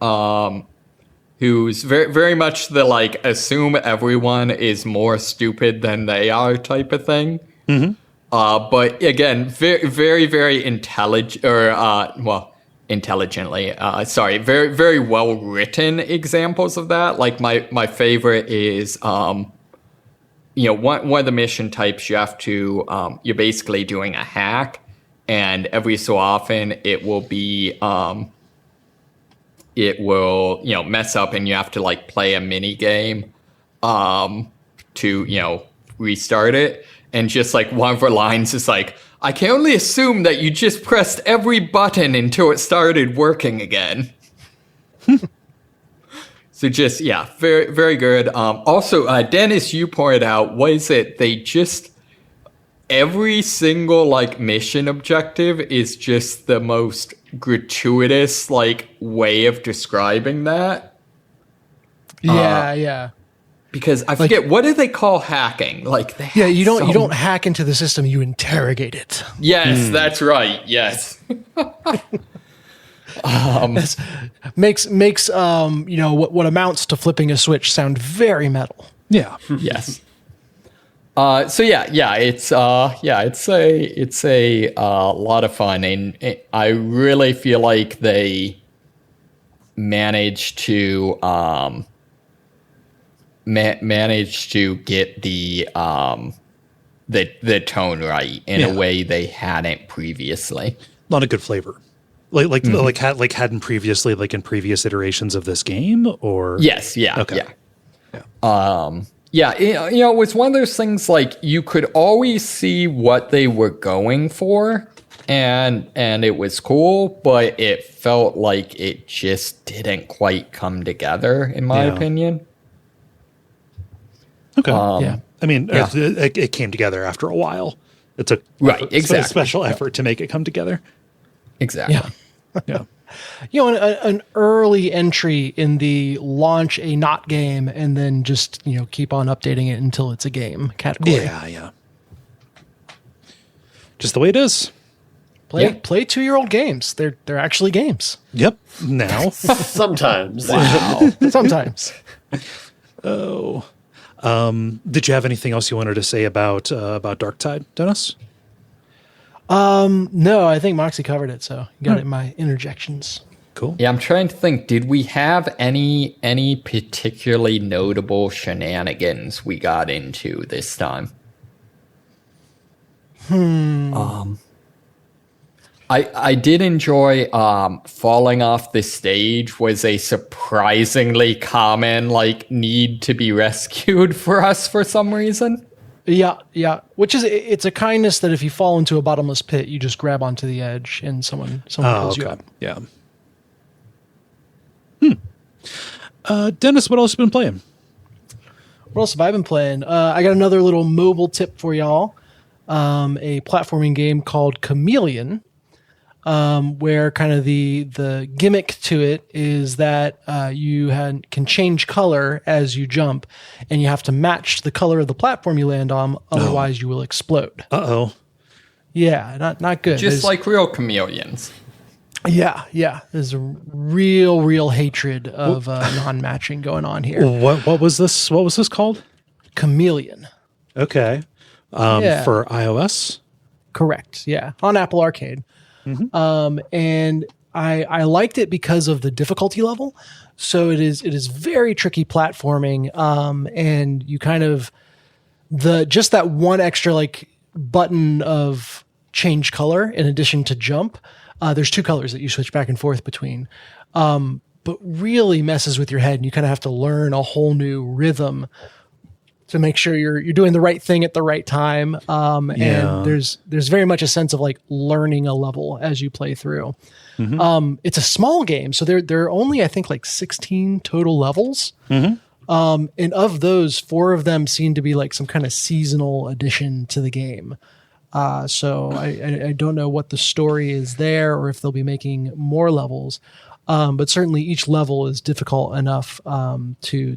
who's very, very much the like assume everyone is more stupid than they are type of thing. Mm-hmm. But again, very, very, very intelligent, intelligently. Very, very well written examples of that. Like my favorite is, one of the mission types you have to, you're basically doing a hack, and every so often it will be, mess up, and you have to like play a mini game, to, restart it. And just like one of her lines is like, I can only assume that you just pressed every button until it started working again. So just, very, very good. Also, Dennis, you pointed out, what is it? They just, every single like mission objective is just the most gratuitous like way of describing that. Yeah. Because I forget, what do they call hacking? Like, You don't hack into the system, you interrogate it. Yes, that's right. Yes. Makes what amounts to flipping a switch sound very metal. Yeah. Yes. It's a lot of fun, and I really feel like they managed to get the tone right in a way they hadn't previously. A lot of good flavor. Hadn't previously, like in previous iterations of this game, or yes, yeah, okay. It was one of those things like you could always see what they were going for, and it was cool, but it felt like it just didn't quite come together, in my opinion. Okay. I mean, it came together after a while. It took a special effort to make it come together. Exactly. Yeah. An early entry in the launch a not game and then just, keep on updating it until it's a game category. Yeah. Just the way it is. Play 2-year-old games. They're actually games. Yep. Now. Sometimes. Wow. Sometimes. Oh. Did you have anything else you wanted to say about Darktide, Dennis? No, I think Moxie covered it, so you got it in my interjections. Cool. Yeah, I'm trying to think. Did we have any particularly notable shenanigans we got into this time? I did enjoy falling off the stage was a surprisingly common need to be rescued for us for some reason. Yeah. Which is it's a kindness that if you fall into a bottomless pit, you just grab onto the edge and someone pulls you up. Yeah. Dennis, what else have you been playing? What else have I been playing? I got another little mobile tip for y'all. a platforming game called Chameleon, where kind of the gimmick to it is that you can change color as you jump, and you have to match the color of the platform you land on, otherwise you will explode. Uh-oh. Yeah, not good. Just like real chameleons. Yeah. There's a real hatred of non-matching going on here. What was this? What was this called? Chameleon. Okay. For iOS? Correct. Yeah. On Apple Arcade. And I liked it because of the difficulty level. So it is very tricky platforming. And you kind of just that one extra like button of change color in addition to jump. There's two colors that you switch back and forth between. But really messes with your head, and you kind of have to learn a whole new rhythm to make sure you're doing the right thing at the right time. And there's very much a sense of like learning a level as you play through. It's a small game, so there are only I think like 16 total levels. And of those, 4 of them seem to be like some kind of seasonal addition to the game. So I don't know what the story is there, or if they'll be making more levels. But certainly each level is difficult enough to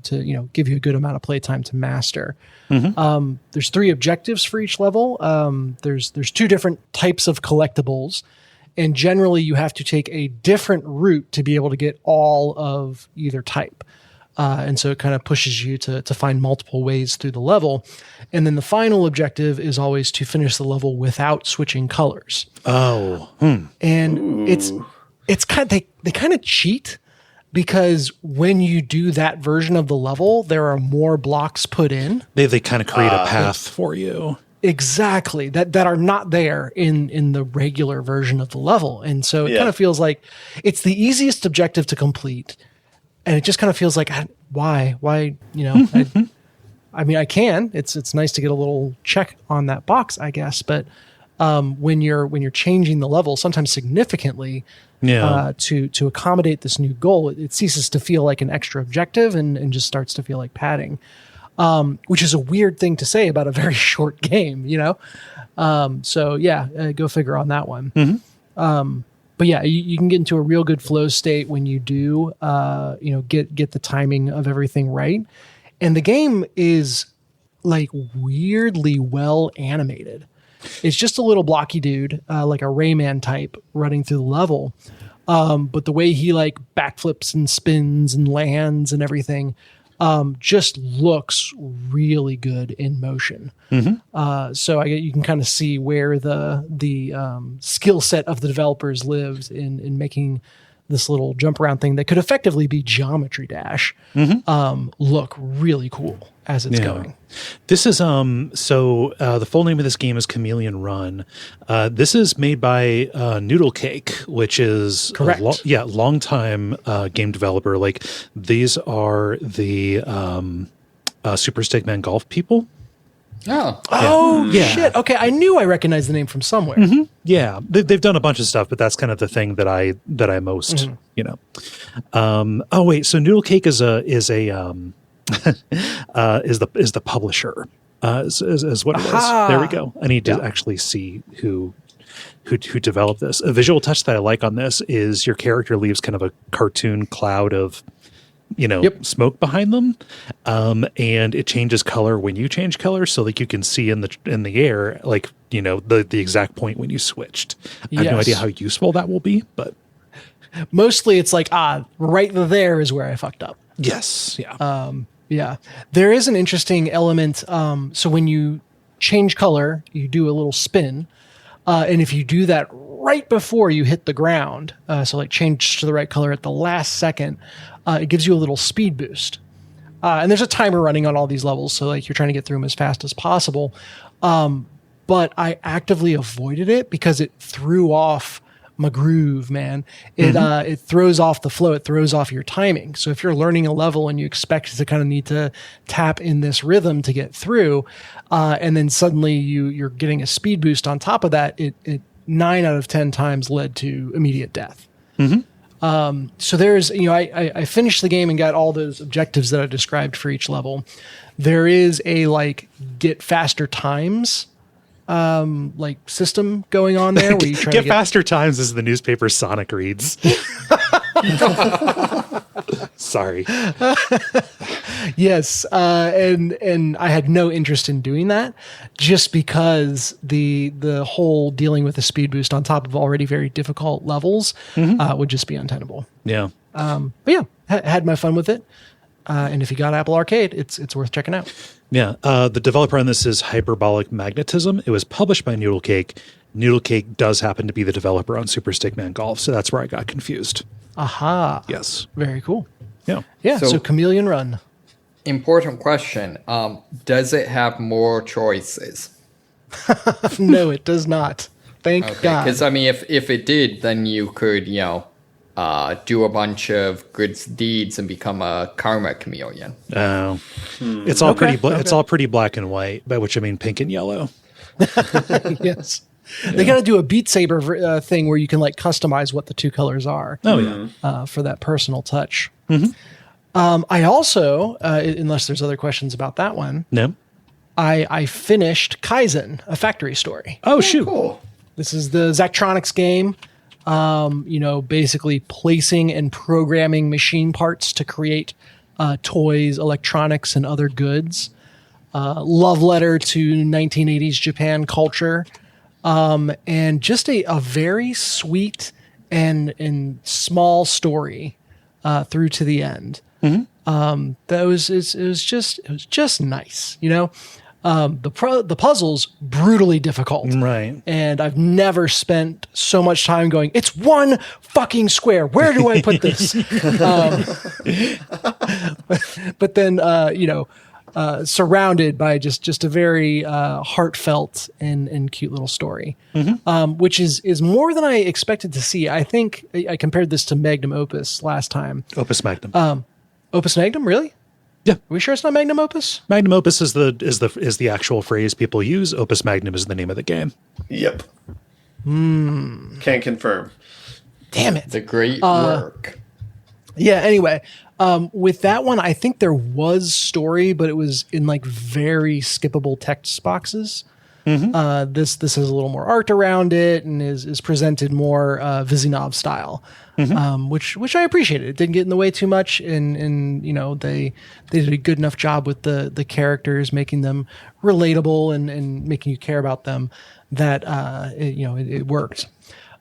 give you a good amount of playtime to master. There's 3 objectives for each level. There's 2 different types of collectibles, and generally you have to take a different route to be able to get all of either type. And so it kind of pushes you to find multiple ways through the level. And then the final objective is always to finish the level without switching colors. And it's kind of, they kind of cheat, because when you do that version of the level, there are more blocks put in. They kind of create a path for you. Exactly. That are not there in the regular version of the level. And so it kind of feels like it's the easiest objective to complete. And it just kind of feels like, why, I mean, I can, it's nice to get a little check on that box, I guess. But when you're changing the level, sometimes significantly, to accommodate this new goal, it ceases to feel like an extra objective and just starts to feel like padding, which is a weird thing to say about a very short game, So go figure on that one. But yeah, you can get into a real good flow state when you do, get the timing of everything right. And the game is like weirdly well animated. It's just a little blocky dude, like a Rayman type running through the level. But the way he like backflips and spins and lands and everything, just looks really good in motion. So you can kind of see where the skill set of the developers lives in making this little jump around thing that could effectively be Geometry Dash look really cool as it's going. This is the full name of this game is Chameleon Run. This is made by Noodle Cake, which is correct. Long-time game developer. Like these are the Super Stickman Golf people. Shit. Okay, I knew I recognized the name from somewhere. Yeah, they've done a bunch of stuff, but that's kind of the thing that I most so Noodle Cake is the publisher is what it is. There we go. I need to actually see who developed this. A visual touch that I like on this is your character leaves kind of a cartoon cloud of smoke behind them, and it changes color when you change color, so like you can see in the air, like the exact point when you switched. I have no idea how useful that will be, but mostly it's like right there is where I fucked up. Yes, yeah. There is an interesting element. So when you change color, you do a little spin, and if you do that right before you hit the ground, so like change to the right color at the last second, it gives you a little speed boost. And there's a timer running on all these levels, so like you're trying to get through them as fast as possible. But I actively avoided it because it threw off my groove, man. It throws off the flow. It throws off your timing. So if you're learning a level and you expect to kind of need to tap in this rhythm to get through, and then suddenly you're getting a speed boost on top of that, it 9 out of 10 times led to immediate death. So there's, I finished the game and got all those objectives that I described for each level. There is a like get faster times like system going on there where you try to get Getfaster Times is the newspaper Sonic reads. Sorry. Yes, and I had no interest in doing that, just because the whole dealing with the speed boost on top of already very difficult levels would just be untenable. Yeah. But yeah, had my fun with it. And if you got Apple Arcade, it's worth checking out. Yeah. The developer on this is Hyperbolic Magnetism. It was published by Noodlecake. Noodlecake does happen to be the developer on Super Stickman Golf, so that's where I got confused. Aha. Yes. Very cool. Yeah. Yeah, so So- Chameleon Run. Important question. Does it have more choices? No, it does not. Thank Okay, God. because I mean, if it did, then you could, do a bunch of good deeds and become a karma chameleon. Oh. It's all Okay, It's all pretty black and white, by which I mean pink and yellow. Yes. They got to do a Beat Saber thing where you can like customize what the two colors are. Oh yeah. For that personal touch. I also, unless there's other questions about that one, No. I finished Kaizen, a factory story. Oh shoot. Cool. This is the Zachtronics game. Basically placing and programming machine parts to create toys, electronics, and other goods. Love letter to 1980s Japan culture. And just a very sweet and small story through to the end. It was just nice, the puzzles brutally difficult, Right. and I've never spent so much time going, it's one fucking square, where do I put this? But then surrounded by just a very heartfelt and cute little story, which is more than I expected to see. I think I compared this to Magnum Opus last time. Opus Magnum. Opus Magnum, really? Yeah. Are we sure it's not Magnum Opus? Magnum Opus is the actual phrase people use. Opus Magnum is the name of the game. Yep. Can't confirm. Damn it. The great work. Yeah, anyway, with that one, I think there was story, but it was in like very skippable text boxes. This has a little more art around it and is presented more Vizinov style, which I appreciated. It didn't get in the way too much, and they did a good enough job with the characters, making them relatable and making you care about them that it worked.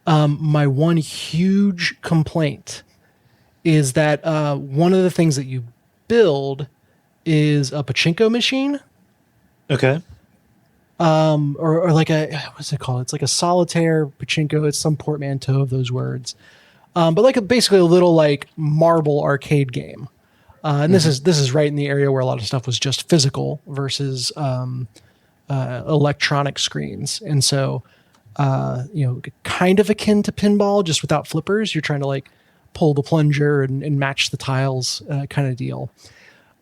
My one huge complaint is that one of the things that you build is a pachinko machine. Okay. Or like what's it called? It's like a solitaire pachinko. It's some portmanteau of those words. But like basically a little like marble arcade game. And this is right in the area where a lot of stuff was just physical versus electronic screens. And so, kind of akin to pinball, just without flippers. You're trying to like pull the plunger and match the tiles kind of deal.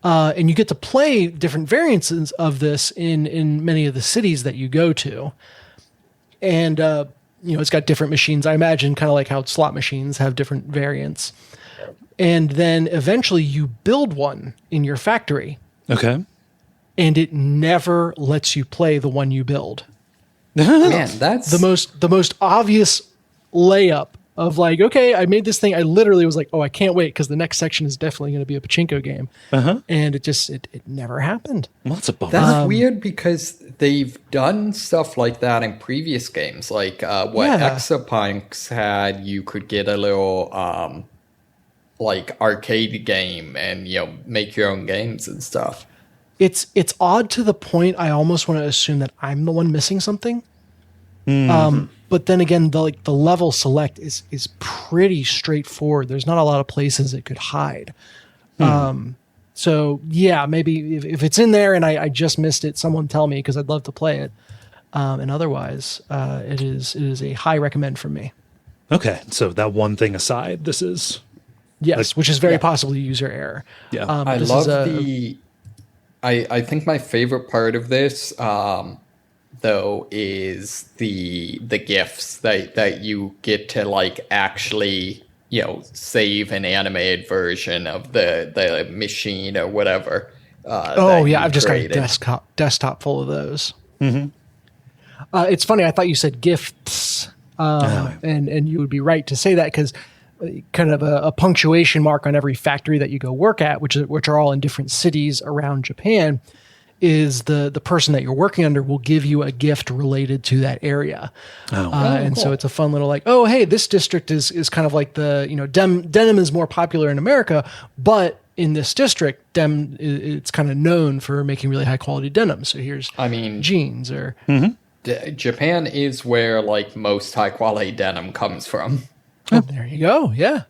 And you get to play different variances of this in many of the cities that you go to. And, it's got different machines. I imagine kind of like how slot machines have different variants. And then eventually you build one in your factory. Okay. And it never lets you play the one you build. Man, that's The most obvious layup of like, okay, I made this thing. I literally was like, oh, I can't wait because the next section is definitely going to be a pachinko game. And it never happened. Well, that's a bummer. That's weird because they've done stuff like that in previous games. Like Exapunks had, you could get a little like arcade game and make your own games and stuff. It's odd to the point I almost want to assume that I'm the one missing something. But then again, the level select is pretty straightforward. There's not a lot of places it could hide. So yeah, maybe if it's in there and I just missed it, someone tell me because I'd love to play it. And otherwise, it is a high recommend from me. Okay, so that one thing aside, this is Yes, which is very possibly user error. Yeah. I this love is I think my favorite part of this, though, is the gifts that you get to like actually save an animated version of the machine or whatever. Oh yeah, I've just created. got a desktop full of those. It's funny. I thought you said gifts, and you would be right to say that because kind of a punctuation mark on every factory that you go work at, which are all in different cities around Japan, is the person that you're working under will give you a gift related to that area. And cool. So it's a fun little like, oh, hey, this district is kind of like the, denim is more popular in America, but in this district, it's kind of known for making really high quality denim. So here's jeans or... Japan is where like most high quality denim comes from. Oh, there you go. Yeah.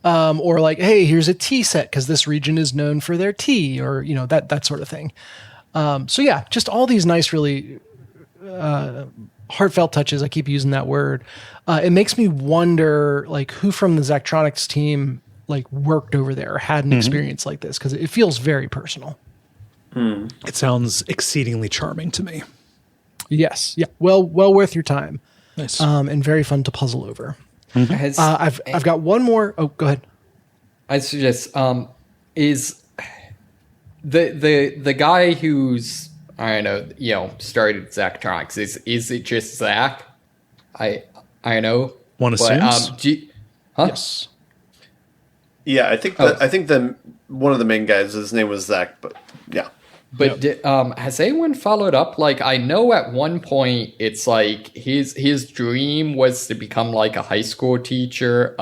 Or like, hey, here's a tea set because this region is known for their tea, or that sort of thing. So yeah, just all these nice, really heartfelt touches. I keep using that word. It makes me wonder, like, who from the Zachtronics team like worked over there or had an experience like this, because it feels very personal. It sounds exceedingly charming to me. Yes. Yeah. Well worth your time. Nice. And very fun to puzzle over. I've got one more. Oh, go ahead. I suggest is the guy who's started Zachtronics, is it just Zach? I know. One assumes. Yes. Yeah, I think one of the main guys, his name was Zach, but yeah. But has anyone followed up? Like, I know at one point it's like his dream was to become like a high school teacher,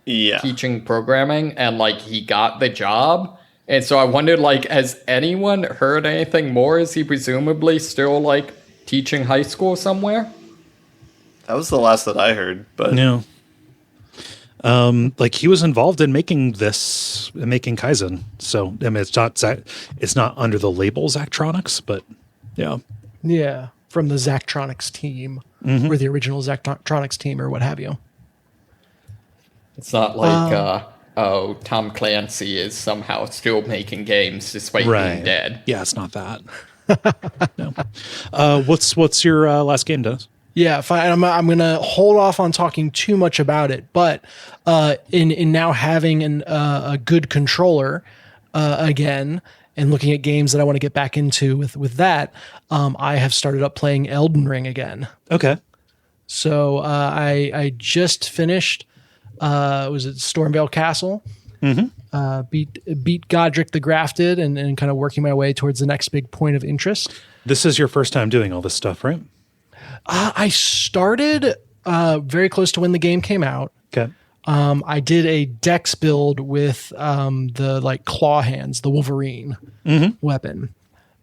teaching programming, and like he got the job. And so I wondered, like, has anyone heard anything more? Is he presumably still like teaching high school somewhere? That was the last that I heard, but no. Like he was involved in making Kaizen. So I mean, it's not under the label Zachtronics, but yeah. Yeah. From the Zachtronics team or the original Zachtronics team or what have you. It's not like, Tom Clancy is somehow still making games despite being dead. Yeah. It's not that. No. What's your last game, Dennis? Yeah, fine. I'm going to hold off on talking too much about it, but in now having a good controller again and looking at games that I want to get back into with that, I have started up playing Elden Ring again. Okay. So I just finished. Was it Stormvale Castle? Beat Godric the Grafted and kind of working my way towards the next big point of interest. This is your first time doing all this stuff, right? I started very close to when the game came out. Okay. I did a dex build with the like claw hands, the Wolverine weapon,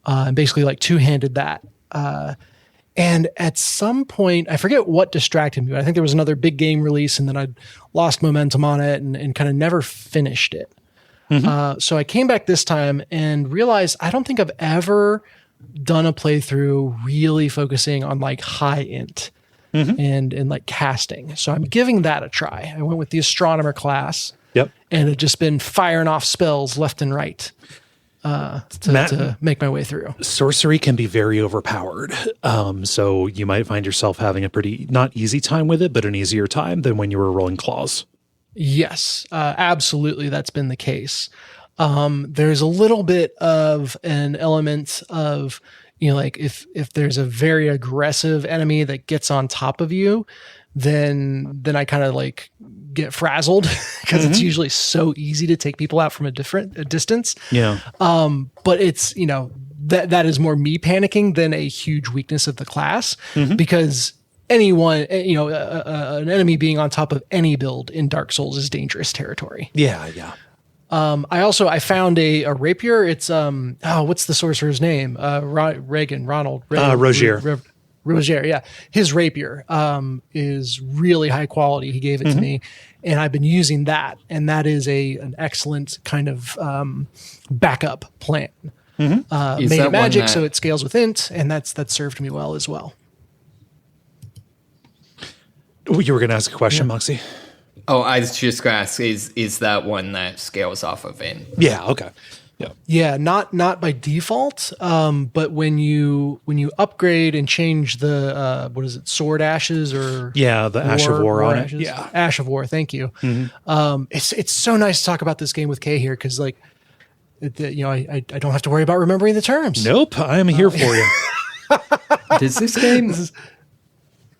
and basically like two-handed that. And at some point, I forget what distracted me, but I think there was another big game release, and then I lost momentum on it and kind of never finished it. So I came back this time and realized I don't think I've ever done a playthrough really focusing on like high int and like casting. So I'm giving that a try. I went with the astronomer class. Yep. And had just been firing off spells left and right to make my way through. Sorcery can be very overpowered. So you might find yourself having a pretty not easy time with it, but an easier time than when you were rolling claws. Yes, absolutely. That's been the case. There's a little bit of an element of, like if there's a very aggressive enemy that gets on top of you, then I kind of like get frazzled because it's usually so easy to take people out from a distance. Yeah. But it's, that is more me panicking than a huge weakness of the class because anyone, an enemy being on top of any build in Dark Souls is dangerous territory. Yeah. Yeah. I found a rapier. It's what's the sorcerer's name? Ronald Roger. Yeah, his rapier is really high quality. He gave it to me, and I've been using that, and that is an excellent kind of backup plan. Made it magic, so it scales with int, and that's served me well as well. You were going to ask a question, Moxie? Oh, I was just going to ask, is that one that scales off of int? Yeah, okay. Yeah, not by default, but when you upgrade and change the sword ashes or the Ash of War on ashes? it. Yeah, Ash of War. Thank you. It's so nice to talk about this game with Kaye here because I don't have to worry about remembering the terms. Nope, I am here for you. Does this game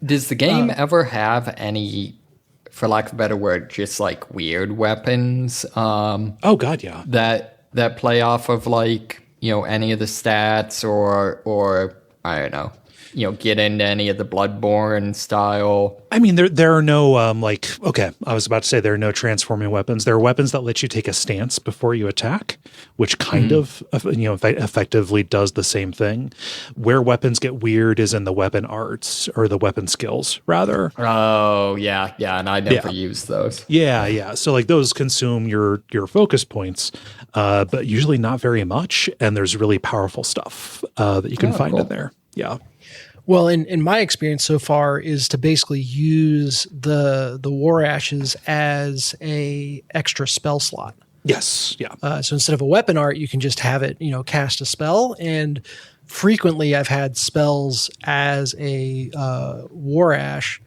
Does the game ever have any, for lack of a better word, just like weird weapons? Oh God, yeah. That play off of like, any of the stats or I don't know, get into any of the Bloodborne style. I mean, there are no I was about to say there are no transforming weapons. There are weapons that let you take a stance before you attack, which kind of effectively does the same thing. Where weapons get weird is in the weapon arts or the weapon skills, rather. Oh yeah, and I never use those. Yeah. So like those consume your focus points, but usually not very much. And there's really powerful stuff that you can find in there. Yeah. Well, in my experience so far is to basically use the War Ashes as a extra spell slot. Yes. Yeah. So instead of a weapon art, you can just have it, cast a spell. And frequently I've had spells as a War Ash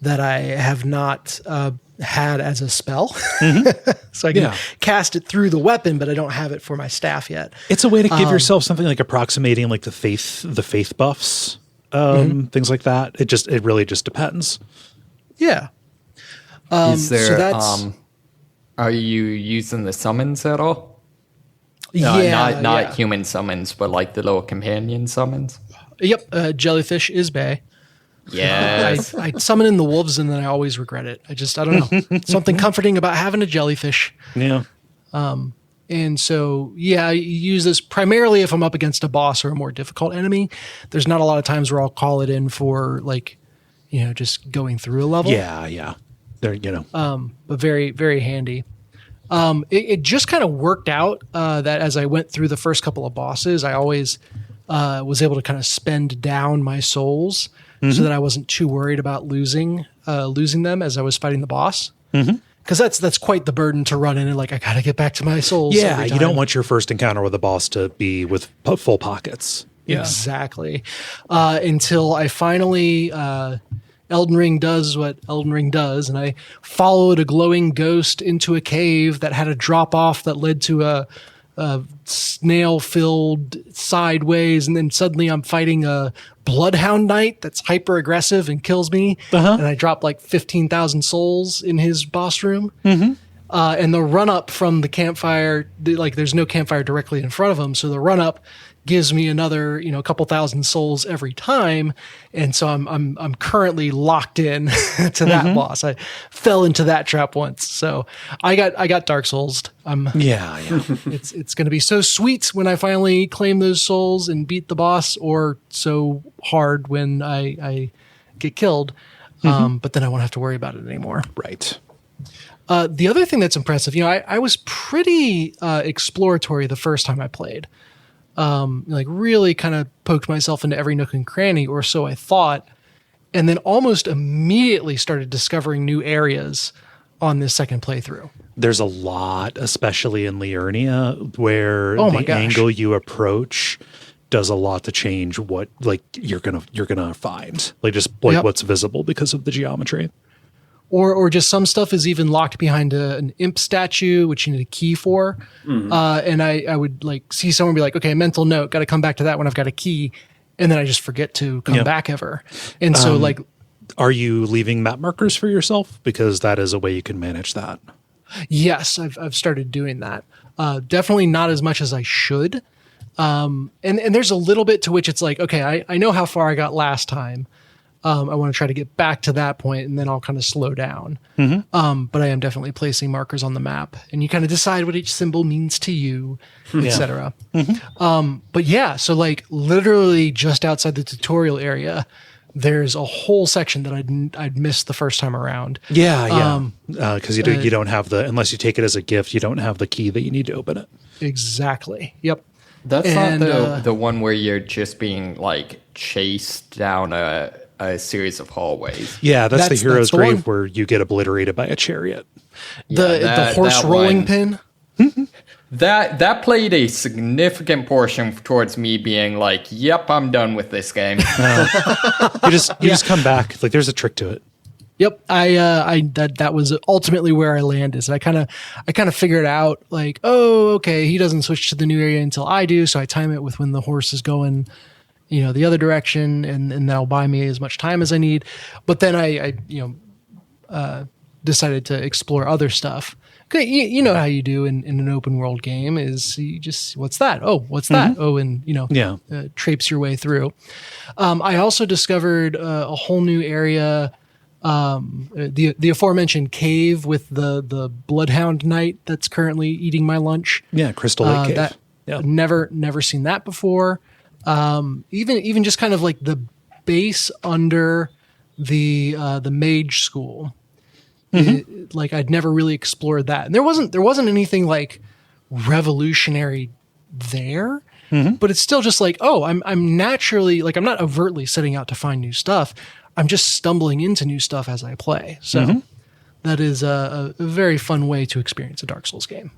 that I have not had as a spell. So I can cast it through the weapon, but I don't have it for my staff yet. It's a way to give yourself something like approximating like the faith buffs. Things like that. It really just depends. Yeah. Is there, so that's, are you using the summons at all? Not human summons, but like the little companion summons. Yep. Jellyfish is bae. Yes. I summon in the wolves and then I always regret it. I don't know. Something comforting about having a jellyfish. Yeah. And so, I use this primarily if I'm up against a boss or a more difficult enemy. There's not a lot of times where I'll call it in for like, just going through a level. Yeah. There, but very, very handy. It just kind of worked out that as I went through the first couple of bosses, I always was able to kind of spend down my souls so that I wasn't too worried about losing them as I was fighting the boss. Because that's quite the burden to run in and like, I got to get back to my souls. Yeah, you don't want your first encounter with a boss to be with full pockets. Yeah. Exactly. Until I finally, Elden Ring does what Elden Ring does, and I followed a glowing ghost into a cave that had a drop off that led to a snail-filled sideways, and then suddenly I'm fighting a bloodhound knight that's hyper aggressive and kills me, and I drop like 15,000 souls in his boss room. And the run up from the campfire, there's no campfire directly in front of him, so the run up gives me another, a couple thousand souls every time, and so I'm currently locked in to that boss. I fell into that trap once, so I got Dark Souls. Yeah. It's going to be so sweet when I finally claim those souls and beat the boss, or so hard when I get killed. But then I won't have to worry about it anymore. Right. The other thing that's impressive, I was pretty exploratory the first time I played. Really kind of poked myself into every nook and cranny, or so I thought, and then almost immediately started discovering new areas on this second playthrough. There's a lot, especially in Liurnia, where the angle you approach does a lot to change what you're gonna find, what's visible because of the geometry. Or just some stuff is even locked behind an imp statue, which you need a key for. And I would see someone be like, okay, mental note, got to come back to that when I've got a key. And then I just forget to come back ever. And so are you leaving map markers for yourself? Because that is a way you can manage that. Yes, I've started doing that. Definitely not as much as I should. And there's a little bit to which it's like, okay, I know how far I got last time. I want to try to get back to that point, and then I'll kind of slow down. But I am definitely placing markers on the map, and you kind of decide what each symbol means to you, etc. But yeah, so literally just outside the tutorial area, there's a whole section that I'd missed the first time around. Because you don't have unless you take it as a gift, you don't have the key that you need to open it. Exactly. Yep. That's not the one where you're just being chased down a series of hallways. Yeah, that's the hero's grave where you get obliterated by a chariot. The horse rolling pin. That played a significant portion towards me being yep, I'm done with this game. You just come back. There's a trick to it. Yep, that was ultimately where I landed. So I kind of figured out oh, okay, he doesn't switch to the new area until I do, so I time it with when the horse is going the other direction, and that'll buy me as much time as I need. But then I decided to explore other stuff. Okay, you know how you do in an open world game is you just, what's that? Oh, what's that? Oh, and traipse your way through. I also discovered a whole new area, the aforementioned cave with the bloodhound knight that's currently eating my lunch. Yeah, Crystal Lake Cave. Never seen that before. Even just kind of like the base under the mage school. Like I'd never really explored that, and there wasn't anything like revolutionary there, but it's still just like, oh, I'm naturally, like, I'm not overtly setting out to find new stuff. I'm just stumbling into new stuff as I play. So that is a very fun way to experience a Dark Souls game.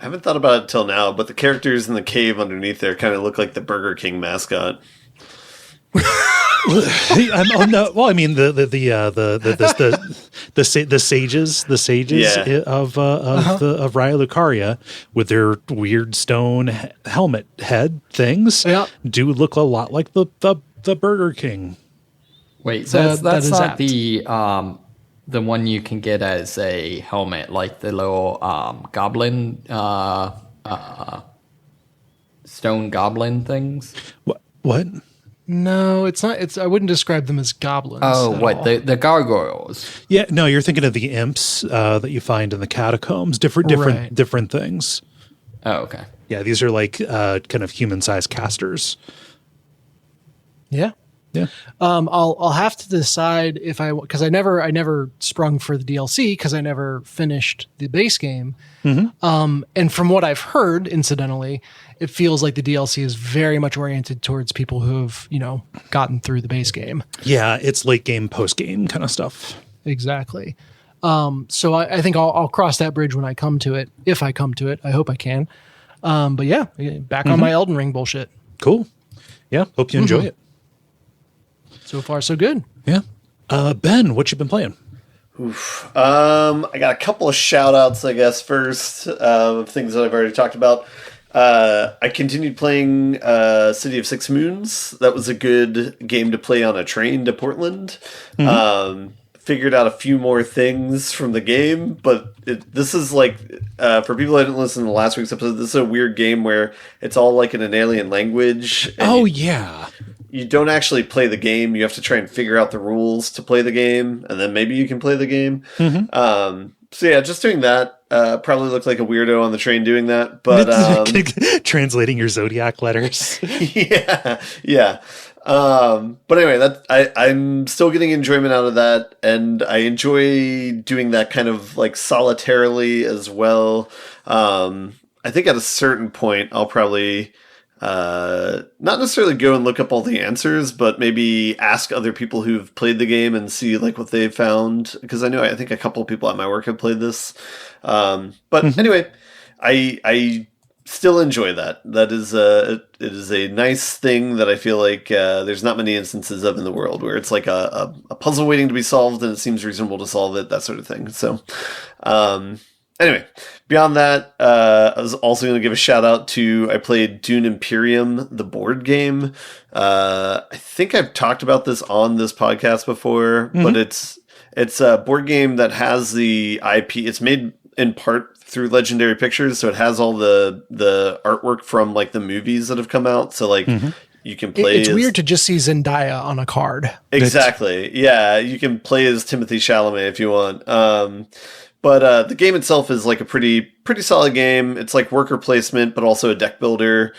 I haven't thought about it till now, but the characters in the cave underneath there kind of look like the Burger King mascot. Well, I mean the sages of Raya Lucaria with their weird stone helmet head things do look a lot like the Burger King. Wait, So that's that is not apt. the one you can get as a helmet, like the little goblin stone goblin things. What? No, it's not. I wouldn't describe them as goblins. Oh, at what all. the gargoyles? Yeah, no, you're thinking of the imps that you find in the catacombs. Right. Different things. Oh, okay. Yeah, these are like kind of human-sized casters. Yeah. Yeah. I'll have to decide because I never sprung for the DLC because I never finished the base game. And from what I've heard, incidentally, it feels like the DLC is very much oriented towards people who have, gotten through the base game. Yeah, it's late game, post game kind of stuff. Exactly. So I think I'll cross that bridge when I come to it. If I come to it, I hope I can. But yeah, back on my Elden Ring bullshit. Cool. Yeah, hope you enjoy it. So far, so good. Yeah. Ben, what you been playing? I got a couple of shout outs, I guess, first, of things that I've already talked about. I continued playing City of Six Moons. That was a good game to play on a train to Portland. Figured out a few more things from the game, but this is like, for people that didn't listen to last week's episode, this is a weird game where it's all like in an alien language. Yeah. You don't actually play the game. You have to try and figure out the rules to play the game, and then maybe you can play the game. So yeah, just doing that. Probably looked like a weirdo on the train doing that, but translating your zodiac letters. yeah. But anyway, I'm still getting enjoyment out of that, and I enjoy doing that kind of like solitarily as well. I think at a certain point, I'll probably not necessarily go and look up all the answers, but maybe ask other people who've played the game and see like what they've found. Because I think a couple of people at my work have played this. But anyway, I still enjoy that. That is it is a nice thing that I feel like there's not many instances of in the world where it's like a puzzle waiting to be solved and it seems reasonable to solve it, that sort of thing. So anyway, beyond that, I was also going to give a shout out to, I played Dune Imperium, the board game. I think I've talked about this on this podcast before, but it's a board game that has the IP. It's made in part through Legendary Pictures, so it has all the artwork from like the movies that have come out. So like you can play. It's weird to just see Zendaya on a card. Exactly. Yeah, you can play as Timothée Chalamet if you want. But the game itself is like a pretty solid game. It's like worker placement, but also a deck builder,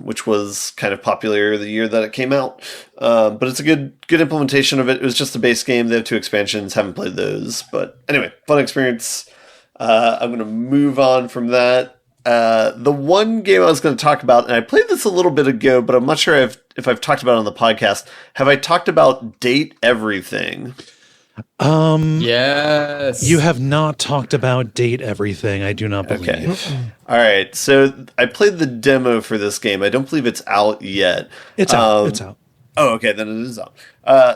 which was kind of popular the year that it came out. But it's a good implementation of it. It was just a base game. They have 2 expansions. Haven't played those, but anyway, fun experience. I'm going to move on from that. The one game I was going to talk about, and I played this a little bit ago, but I'm not sure if I've talked about it on the podcast. Have I talked about Date Everything? Yes. You have not talked about Date Everything, I do not believe. Okay. All right. So I played the demo for this game. I don't believe it's out yet. It's out. It's out. Oh, okay. Then it is out.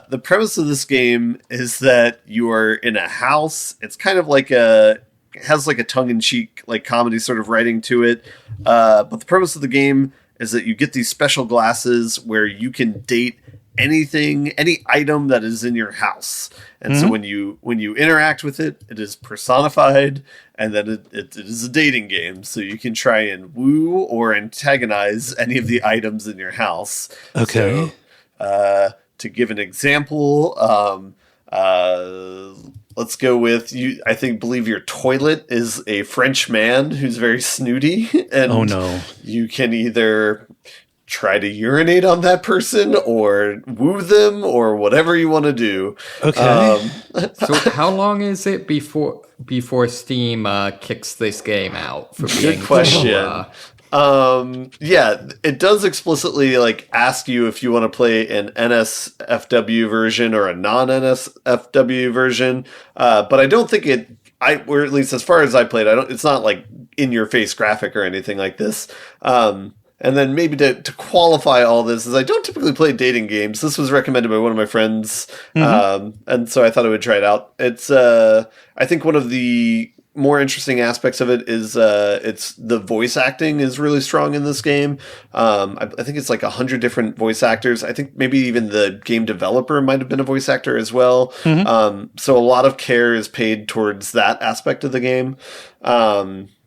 The premise of this game is that you are in a house. It's kind of like has like a tongue-in-cheek like comedy sort of writing to it. But the premise of the game is that you get these special glasses where you can date anything, any item that is in your house. And so when you interact with it, it is personified, and then it is a dating game. So you can try and woo or antagonize any of the items in your house. Okay. So, to give an example, let's go with you. Believe your toilet is a French man who's very snooty, and oh no, you can either try to urinate on that person or woo them or whatever you want to do. Okay. So how long is it before Steam kicks this game out? For being Good question. Yeah, it does explicitly like ask you if you want to play an NSFW version or a non-NSFW version. But I don't think or at least as far as I played, it's not like in your face graphic or anything like this. And then maybe to qualify all this is I don't typically play dating games. This was recommended by one of my friends. And so I thought I would try it out. It's, I think one of the more interesting aspects of it is it's the voice acting is really strong in this game. I think it's like 100 different voice actors. I think maybe even the game developer might have been a voice actor as well. So a lot of care is paid towards that aspect of the game.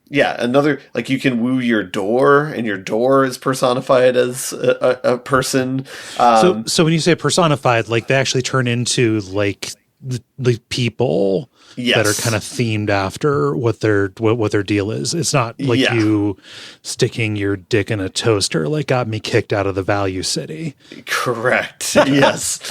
Yeah, another, like you can woo your door, and your door is personified as a person. So when you say personified, like they actually turn into like the people that are kind of themed after what their deal is. It's not like you sticking your dick in a toaster like got me kicked out of the Value City. Correct. Yes.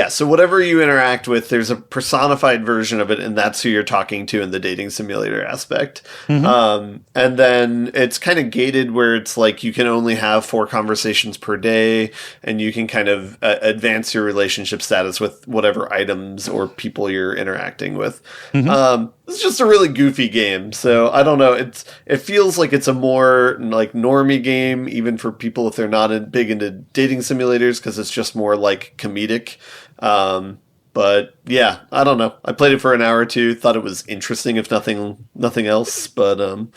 So whatever you interact with, there's a personified version of it, and that's who you're talking to in the dating simulator aspect. And then it's kind of gated where it's like you can only have 4 conversations per day, and you can kind of advance your relationship status with whatever items or people you're interacting with. It's just a really goofy game, so I don't know. It feels like it's a more like normie game, even for people if they're not big into dating simulators, because it's just more like comedic. But yeah, I don't know. I played it for an hour or two, thought it was interesting, if nothing else. But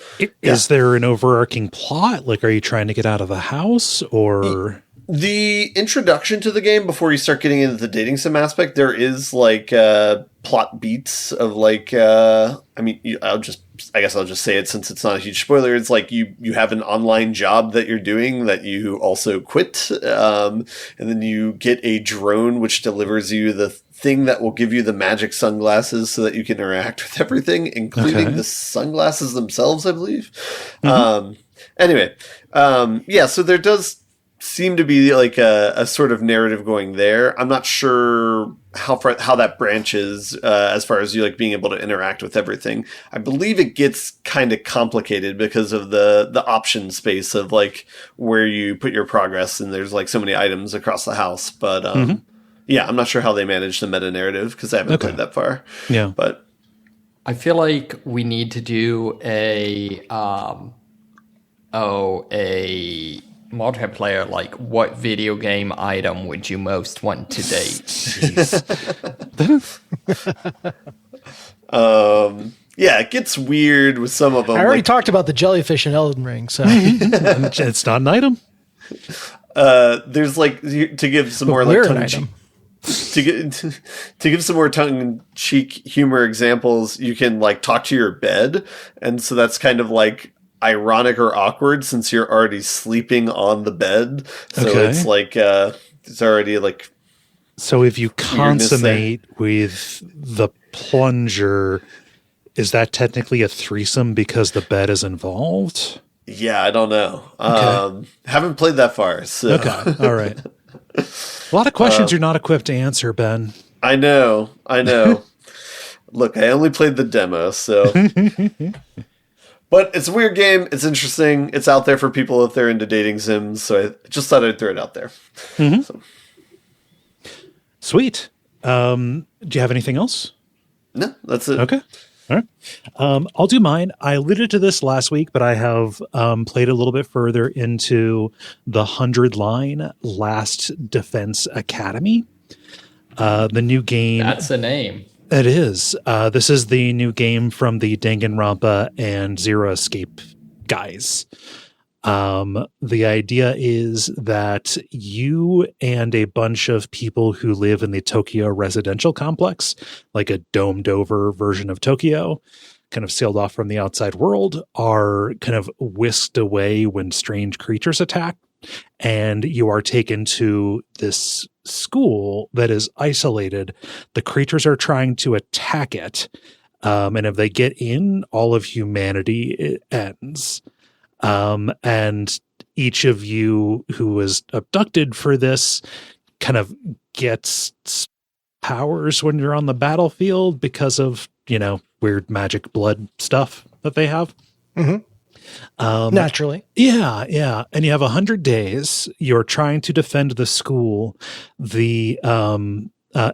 is there an overarching plot? Like, are you trying to get out of the house, or? The introduction to the game, before you start getting into the dating sim aspect, there is like plot beats of like, I guess I'll just say it since it's not a huge spoiler. It's like you have an online job that you're doing that you also quit. And then you get a drone which delivers you the thing that will give you the magic sunglasses so that you can interact with everything, including the sunglasses themselves, I believe. Anyway, so there does seem to be like a sort of narrative going there. I'm not sure how that branches as far as you like being able to interact with everything. I believe it gets kind of complicated because of the option space of like where you put your progress, and there's like so many items across the house. But I'm not sure how they manage the meta narrative because I haven't played that far. Yeah, but I feel like we need to do a multiplayer, like what video game item would you most want to date? It gets weird with some of them. I already talked about the jellyfish in Elden Ring, so it's not an item. There's like to give some more like tongue to give some more tongue-in-cheek humor examples. You can like talk to your bed, and so that's kind of like ironic or awkward since you're already sleeping on the bed. So it's like it's already like. So if you consummate with the plunger, is that technically a threesome because the bed is involved? Yeah, I don't know. Haven't played that far. So. Okay, all right. A lot of questions you're not equipped to answer, Ben. I know. Look, I only played the demo, so. But it's a weird game. It's interesting. It's out there for people if they're into dating sims. So I just thought I'd throw it out there. So. Sweet. Do you have anything else? No, that's it. Okay. All right. I'll do mine. I alluded to this last week, but I have played a little bit further into the 100-line Last Defense Academy. The new game. That's a name. It is. This is the new game from the Danganronpa and Zero Escape guys. The idea is that you and a bunch of people who live in the Tokyo residential complex, like a domed over version of Tokyo, kind of sealed off from the outside world, are kind of whisked away when strange creatures attack. And you are taken to this school that is isolated. The creatures are trying to attack it. And if they get in, all of humanity ends. And each of you who was abducted for this kind of gets powers when you're on the battlefield because of, weird magic blood stuff that they have. Mm-hmm. Naturally. Yeah. And you have 100 days. You're trying to defend the school. The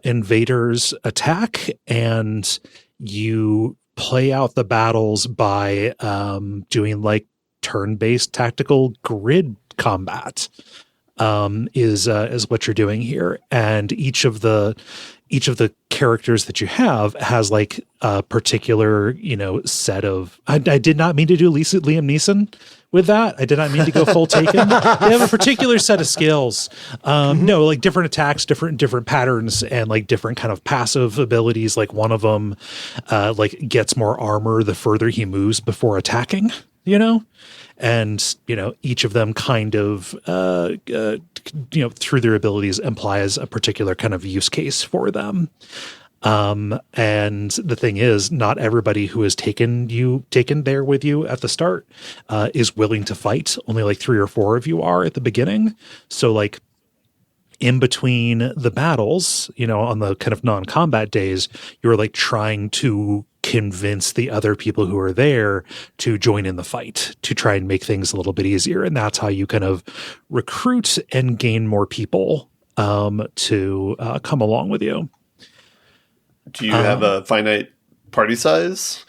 invaders attack, and you play out the battles by doing like turn-based tactical grid combat. Is what you're doing here, and each of the characters that you have has like a particular set of. I did not mean to do Liam Neeson with that. I did not mean to go full Taken. They have a particular set of skills. No, like different attacks, different patterns, and like different kind of passive abilities. Like one of them, like gets more armor the further he moves before attacking. And, each of them kind of, through their abilities implies a particular kind of use case for them. And the thing is, not everybody who has taken there with you at the start, is willing to fight. Only like 3 or 4 of you are at the beginning. So like in between the battles, on the kind of non-combat days, you're like trying to convince the other people who are there to join in the fight to try and make things a little bit easier. And that's how you kind of recruit and gain more people to come along with you. Do you have a finite party size?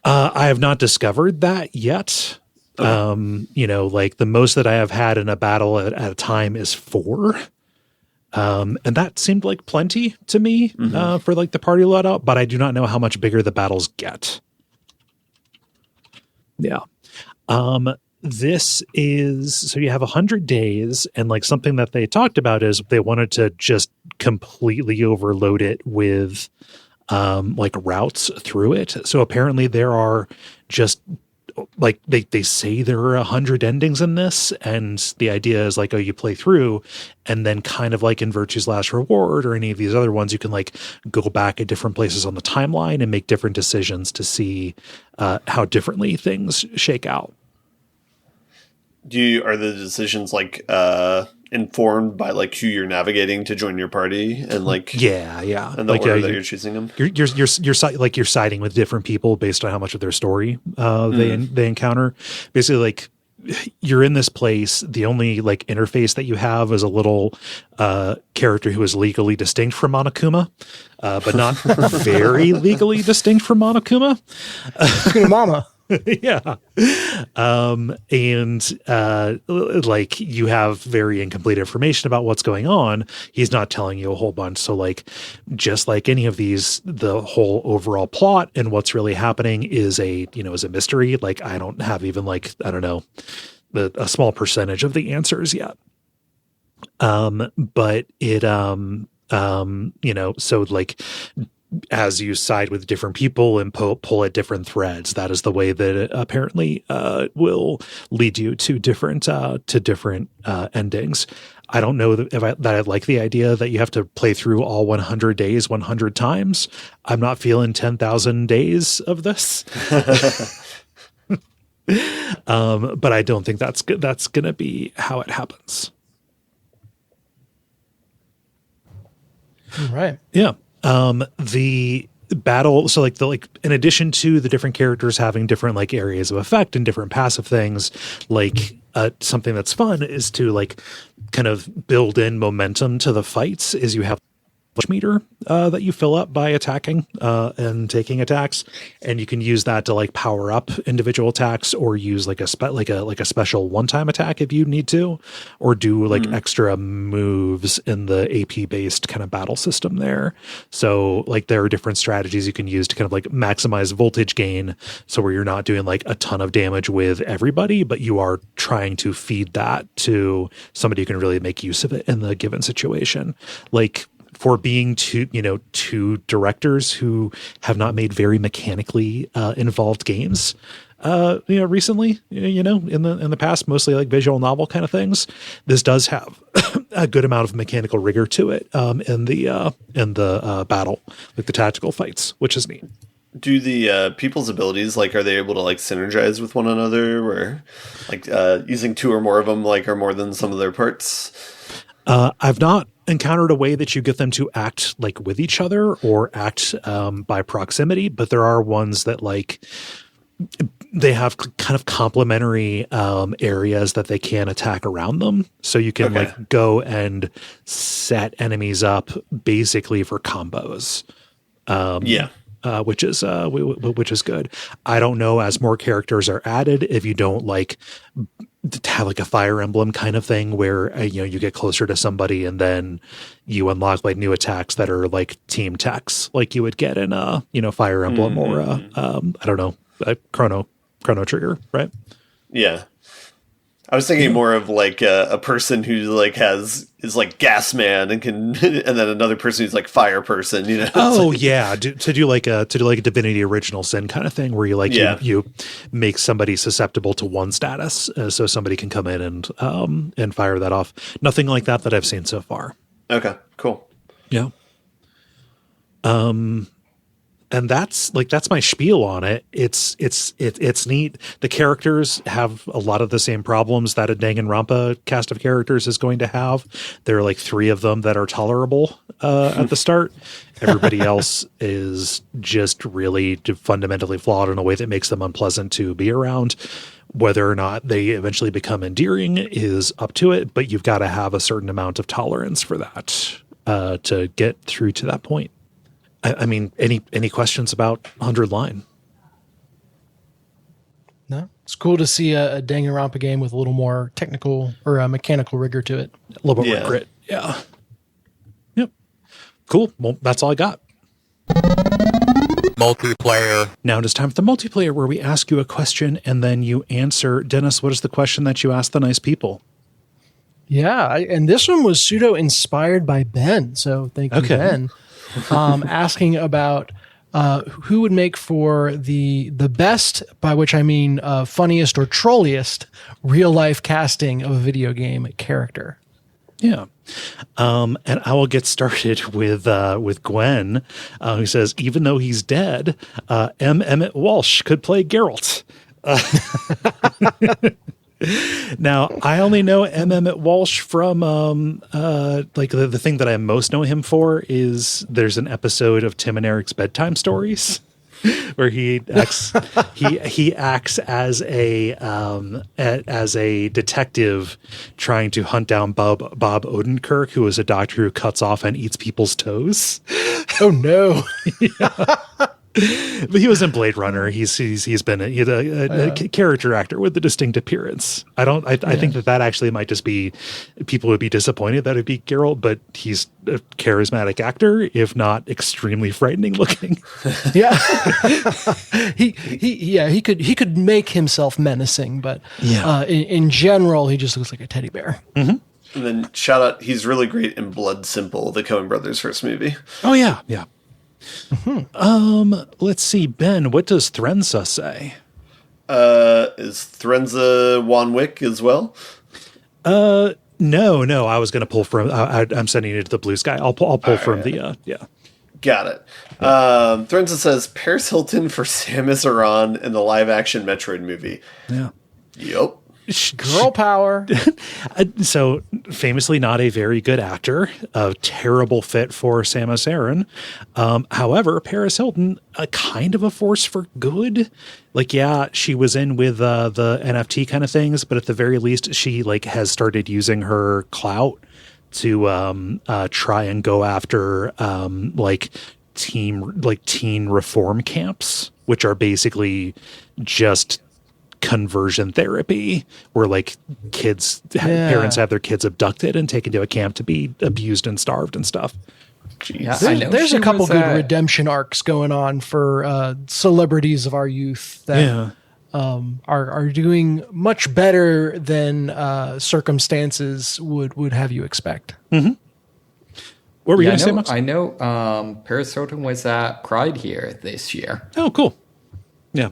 I have not discovered that yet. Okay. Like the most that I have had in a battle at a time is 4. And that seemed like plenty to me for like the party loadout, but I do not know how much bigger the battles get. Yeah. This is, so you have 100 days, and like something that they talked about is they wanted to just completely overload it with like routes through it. So apparently there are just like they say there are 100 endings in this, and the idea is like, you play through, and then kind of like in Virtue's Last Reward or any of these other ones, you can like go back at different places on the timeline and make different decisions to see how differently things shake out. Are the decisions like informed by like who you're navigating to join your party, and like yeah and the like, order that you're choosing them? You're siding with different people based on how much of their story they encounter. Basically, like you're in this place. The only like interface that you have is a little character who is legally distinct from Monokuma, but not very legally distinct from Monokuma. Mama. Yeah. And like you have very incomplete information about what's going on. He's not telling you a whole bunch. So like, just like any of these, the whole overall plot and what's really happening is a mystery. Like I don't have even like, I don't know, a small percentage of the answers yet. But it, so like, as you side with different people and pull at different threads, that is the way that it apparently will lead you to different endings. I don't know that I like the idea that you have to play through all 100 days 100 times. I'm not feeling 10,000 days of this. But I don't think that's going to be how it happens. Right. Yeah. The battle, so like in addition to the different characters having different like areas of effect and different passive things, like something that's fun is to like kind of build in momentum to the fights. Is you have meter that you fill up by attacking and taking attacks, and you can use that to like power up individual attacks, or use like a special one-time attack if you need to, or do like extra moves in the AP based kind of battle system there. So like there are different strategies you can use to kind of like maximize voltage gain, so where you're not doing like a ton of damage with everybody, but you are trying to feed that to somebody who can really make use of it in the given situation. Like for being two directors who have not made very mechanically involved games, recently, in the past, mostly like visual novel kind of things, this does have a good amount of mechanical rigor to it in the battle, like the tactical fights, which is neat. Do the people's abilities, like, are they able to like synergize with one another, or like using two or more of them like are more than some of their parts? I've not encountered a way that you get them to act like with each other or act by proximity, but there are ones that like they have kind of complementary areas that they can attack around them. So you can like go and set enemies up basically for combos. Which is good. I don't know, as more characters are added, if you don't like have like a Fire Emblem kind of thing where you get closer to somebody and then you unlock like new attacks that are like team techs, like you would get in Fire Emblem or I don't know, Chrono Trigger, right? Yeah. I was thinking more of like a person who like is like gas man and can, and then another person who's like fire person, Oh yeah, to do like a Divinity Original Sin kind of thing where you like you make somebody susceptible to one status, so somebody can come in and fire that off. Nothing like that I've seen so far. Okay, cool. Yeah. And that's my spiel on it. It's neat. The characters have a lot of the same problems that a Danganronpa cast of characters is going to have. There are like 3 of them that are tolerable at the start. Everybody else is just really fundamentally flawed in a way that makes them unpleasant to be around. Whether or not they eventually become endearing is up to it, but you've got to have a certain amount of tolerance for that to get through to that point. I mean, any questions about 100 Line? No, it's cool to see a Danganronpa game with a little more technical or mechanical rigor to it. A little bit more grit. Yeah. Yep. Cool. Well, that's all I got. Multiplayer. Now it is time for the multiplayer, where we ask you a question and then you answer. Dennis, what is the question that you asked the nice people? Yeah, and this one was pseudo inspired by Ben. So thank you, Ben. Asking about who would make for the best, by which I mean funniest or trolliest, real life casting of a video game character. Yeah. And I will get started with Gwen, who says, even though he's dead, Emmett Walsh could play Geralt. Now, I only know Emmett Walsh from like the thing that I most know him for is there's an episode of Tim and Eric's Bedtime Stories where he acts as a detective trying to hunt down Bob Odenkirk, who is a doctor who cuts off and eats people's toes. Oh no. But he was in Blade Runner. He's been a character actor with a distinct appearance. I think that actually might just be, people would be disappointed that it'd be Geralt, but he's a charismatic actor, if not extremely frightening looking. Yeah. he could make himself menacing, but in general, he just looks like a teddy bear. Mm-hmm. And then shout out, he's really great in Blood Simple, the Coen Brothers' first movie. Oh yeah. Yeah. Mm-hmm. Let's see, Ben, what does Threnza say? Is Threnza Wanwick as well? No, I was going to pull from, I'm sending it to the blue sky. I'll pull from the, Got it. Threnza says Paris Hilton for Samus Aran in the live action Metroid movie. Yeah. Yep. Girl power. So famously not a very good actor, a terrible fit for Samus Aran. However, Paris Hilton, a kind of a force for good. Like, yeah, she was in with the NFT kind of things, but at the very least, she like has started using her clout to try and go after teen reform camps, which are basically just conversion therapy, where like parents have their kids abducted and taken to a camp to be abused and starved and stuff. Yeah, there's a couple good redemption arcs going on for celebrities of our youth that are doing much better than circumstances would have you expect. Mm-hmm. What were you going to say, Moxie? I know Paris Hilton was at Pride here this year. Oh, cool. Yeah,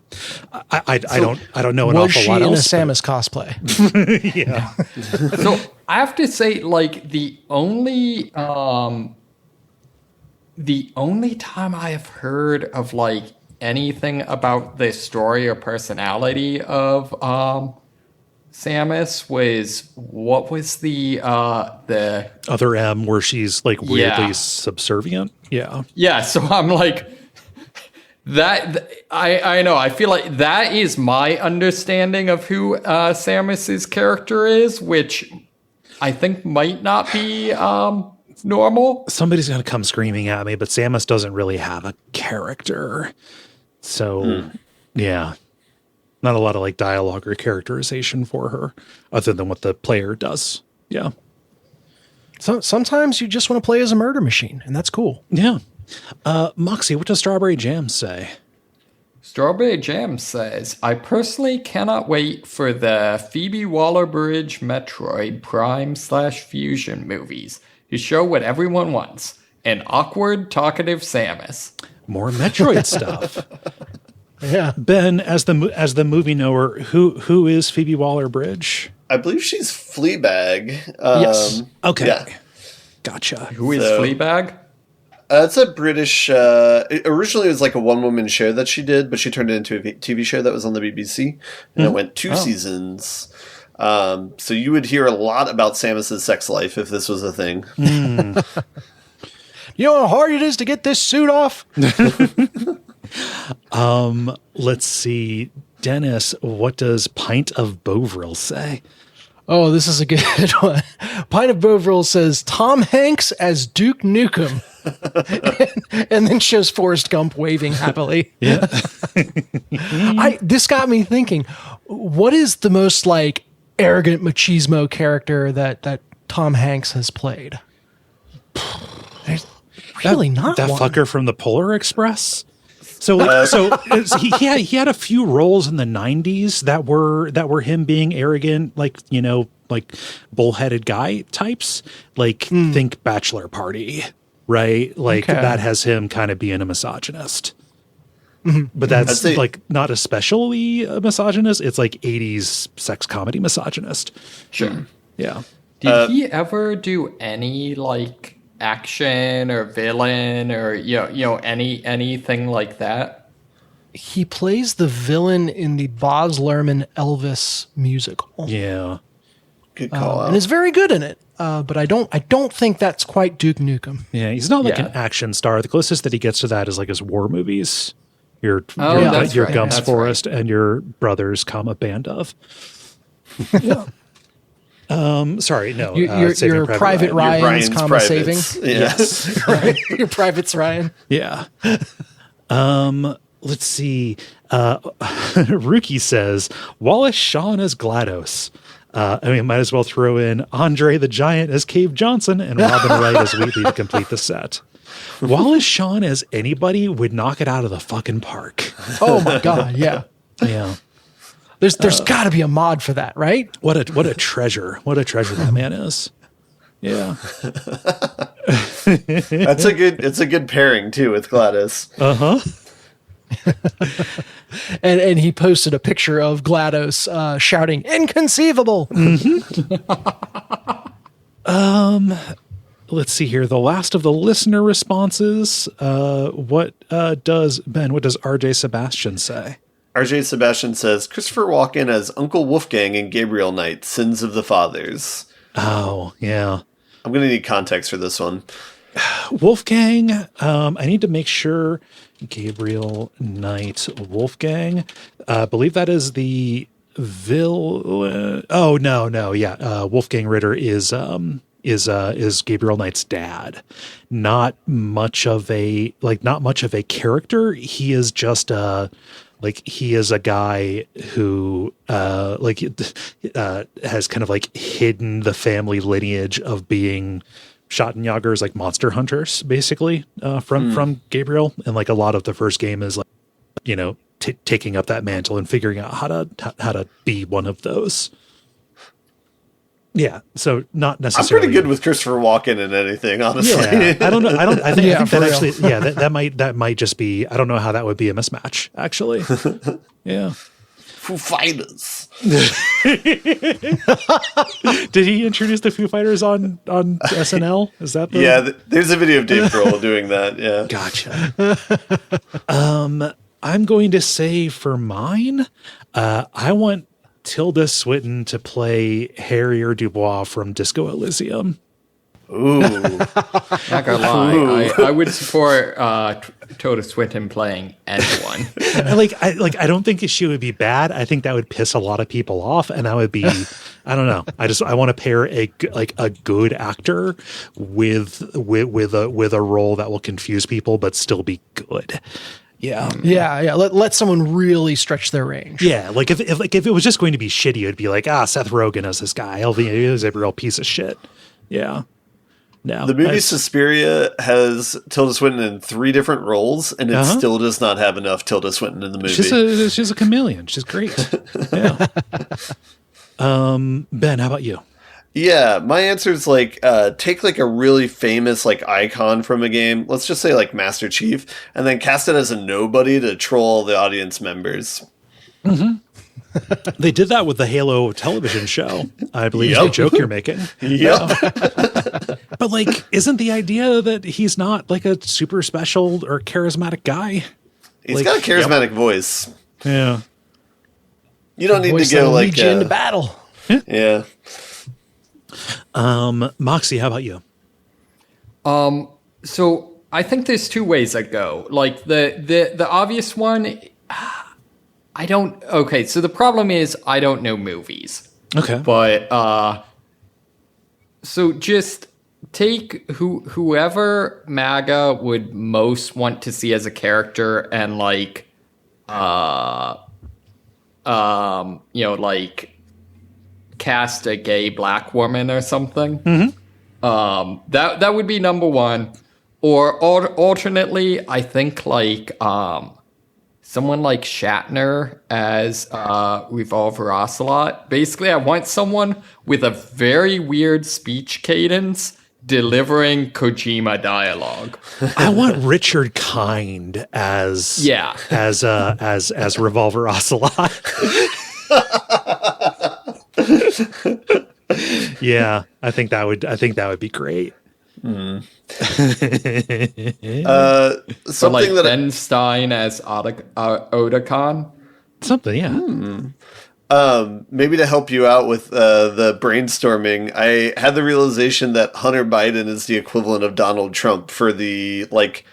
I don't know an awful lot else. Was she in a Samus cosplay? Yeah. So I have to say, like the only time I have heard of like anything about the story or personality of Samus was, what was the other M, where she's like weirdly subservient. Yeah. Yeah. So I'm like, that I know. I feel like that is my understanding of who Samus's character is, which I think might not be normal. Somebody's going to come screaming at me, but Samus doesn't really have a character. So, yeah. Not a lot of like dialogue or characterization for her other than what the player does. Yeah. So sometimes you just want to play as a murder machine, and that's cool. Yeah. Moxie, what does Strawberry Jam say? Strawberry Jam says, I personally cannot wait for the Phoebe Waller-Bridge Metroid Prime/Fusion movies to show what everyone wants. An awkward, talkative Samus. More Metroid stuff. Yeah. Ben, as the movie knower, who is Phoebe Waller-Bridge? I believe she's Fleabag. Yes. Okay. Yeah. Gotcha. Who is Fleabag? It's a British... originally, it was like a one-woman show that she did, but she turned it into a TV show that was on the BBC, and it went 2 seasons. So you would hear a lot about Samus's sex life if this was a thing. You know how hard it is to get this suit off? Let's see. Dennis, what does Pint of Bovril say? Oh, this is a good one. Pint of Bovril says Tom Hanks as Duke Nukem. and then shows Forrest Gump waving happily. Yeah. This got me thinking, what is the most like arrogant machismo character that Tom Hanks has played? There's really not that one. fucker from the Polar Express. So he had a few roles in the 90s that were him being arrogant, like, you know, like bullheaded guy types, like think Bachelor Party, right? Like that has him kind of being a misogynist. But that's like not especially a misogynist. It's like 80s sex comedy misogynist. Sure. Yeah. Did he ever do any like action or villain or you know anything like that? He plays the villain in the Baz Luhrmann Elvis musical. Yeah. Good call out. And is very good in it. But I don't think that's quite Duke Nukem. Yeah, he's not like an action star. The closest that he gets to that is like his war movies. Your right. Gumps That's Forest and your brothers, a band of. Yeah. Sorry, no. Your Private Ryan's comma saving. Yeah. Yes. Right. Your Private's Ryan. Yeah. Let's see. Rookie says Wallace Shawn as GLaDOS. Might as well throw in Andre the Giant as Cave Johnson and Robin Wright as Wheatley to complete the set. Wallace Shawn as anybody would knock it out of the fucking park. Oh my God, yeah. Yeah. There's got to be a mod for that, right? What a treasure. What a treasure that man is. Yeah. It's a good pairing too with GLaDOS. Uh-huh. And he posted a picture of GLaDOS shouting, "Inconceivable!" Let's see here. The last of the listener responses. What does RJ Sebastian say? RJ Sebastian says Christopher Walken as Uncle Wolfgang in Gabriel Knight, Sins of the Fathers. Oh, yeah. I'm going to need context for this one. Wolfgang, I need to make sure. Gabriel Knight, Wolfgang. I believe that is the villain. Oh, no. Yeah. Wolfgang Ritter is is Gabriel Knight's dad. Not much of a character. He is just he is a guy who has kind of like hidden the family lineage of being Schattenjagers, like monster hunters, basically, from Gabriel. And like a lot of the first game is like, taking up that mantle and figuring out how to be one of those. Yeah, so not necessarily. I'm pretty good with Christopher Walken in anything, honestly. Yeah, I don't know. I think that real. actually, that might just be. I don't know how that would be a mismatch. Actually, yeah. Foo Fighters. Did he introduce the Foo Fighters on SNL? Is that the... Yeah, there's a video of Dave Grohl doing that. Yeah, Gotcha. I'm going to say for mine, I want Tilda Swinton to play Harrier Dubois from Disco Elysium. Ooh. Not gonna lie, I would support Tilda Swinton playing anyone. I don't think she would be bad. I think that would piss a lot of people off, and I would be, I don't know. I want to pair a good actor with a role that will confuse people but still be good. Yeah. Yeah. Let someone really stretch their range. Yeah, like if it was just going to be shitty, it'd be like, Seth Rogen as this guy. He is a real piece of shit. Yeah. No. The movie Suspiria has Tilda Swinton in 3 different roles, and it still does not have enough Tilda Swinton in the movie. She's a chameleon. She's great. Yeah. Ben, how about you? Yeah, my answer is like take like a really famous like icon from a game. Let's just say like Master Chief, and then cast it as a nobody to troll the audience members. Mm-hmm. They did that with the Halo television show, I believe. Is the joke you're making. Yep. But like, isn't the idea that he's not like a super special or charismatic guy? He's got a charismatic voice. Yeah. You don't need to go like into battle. Yeah. Moxie, how about you? So I think there's 2 ways I go. Like the obvious one, I don't. Okay, so the problem is I don't know movies. Okay, but so just take whoever MAGA would most want to see as a character, and like, like cast a gay black woman or something. Mm-hmm. That would be number 1. Or alternately, I think like someone like Shatner as Revolver Ocelot. Basically, I want someone with a very weird speech cadence delivering Kojima dialogue. I want Richard Kind as Revolver Ocelot. Yeah, I think that would be great. Something like that Ben Stein as Otakon. Something, yeah. Maybe to help you out with the brainstorming, I had the realization that Hunter Biden is the equivalent of Donald Trump for the like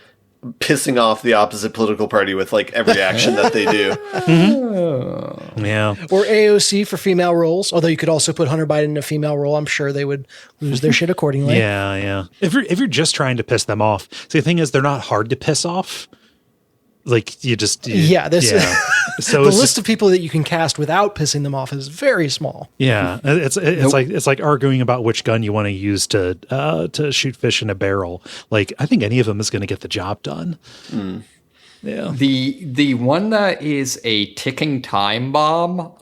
pissing off the opposite political party with like every action that they do. Mm-hmm. Yeah. Or AOC for female roles, although you could also put Hunter Biden in a female role. I'm sure they would lose their shit accordingly. Yeah. If you're just trying to piss them off, see, the thing is, they're not hard to piss off. Like so the list of people that you can cast without pissing them off is very small. Yeah, it's like arguing about which gun you want to use to shoot fish in a barrel. Like, I think any of them is going to get the job done. Mm. Yeah. The one that is a ticking time bomb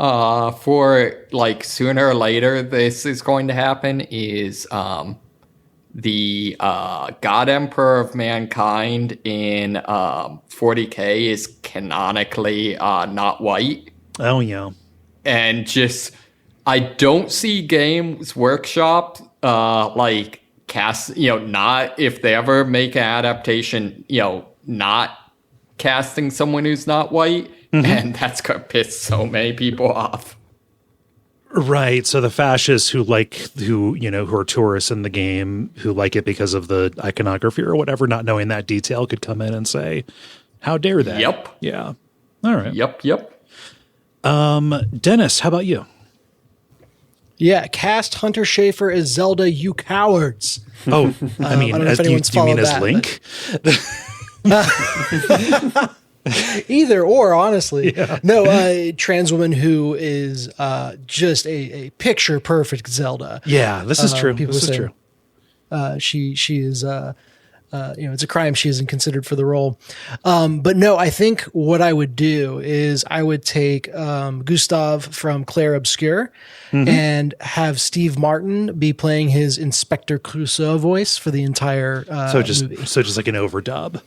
for like sooner or later this is going to happen is the God Emperor of Mankind in 40K is canonically not white. Oh, yeah. And just, I don't see Games Workshop like cast, not, if they ever make an adaptation, not casting someone who's not white. Mm-hmm. And that's going to piss so many people off. Right. So the fascists who are tourists in the game, who like it because of the iconography or whatever, not knowing that detail, could come in and say, how dare they? Yep. Yeah. All right. Yep. Dennis, how about you? Yeah, cast Hunter Schafer as Zelda, you cowards. Oh, I mean, I don't know if do you anyone's mean followed as that, Link? Either or, honestly. Yeah. No, trans woman who is just a picture perfect Zelda. Yeah, this is true. People This is say, true. She is it's a crime she isn't considered for the role. But no, I think what I would do is I would take Gustav from Claire Obscure and have Steve Martin be playing his Inspector Clouseau voice for the entire movie. So just like an overdub.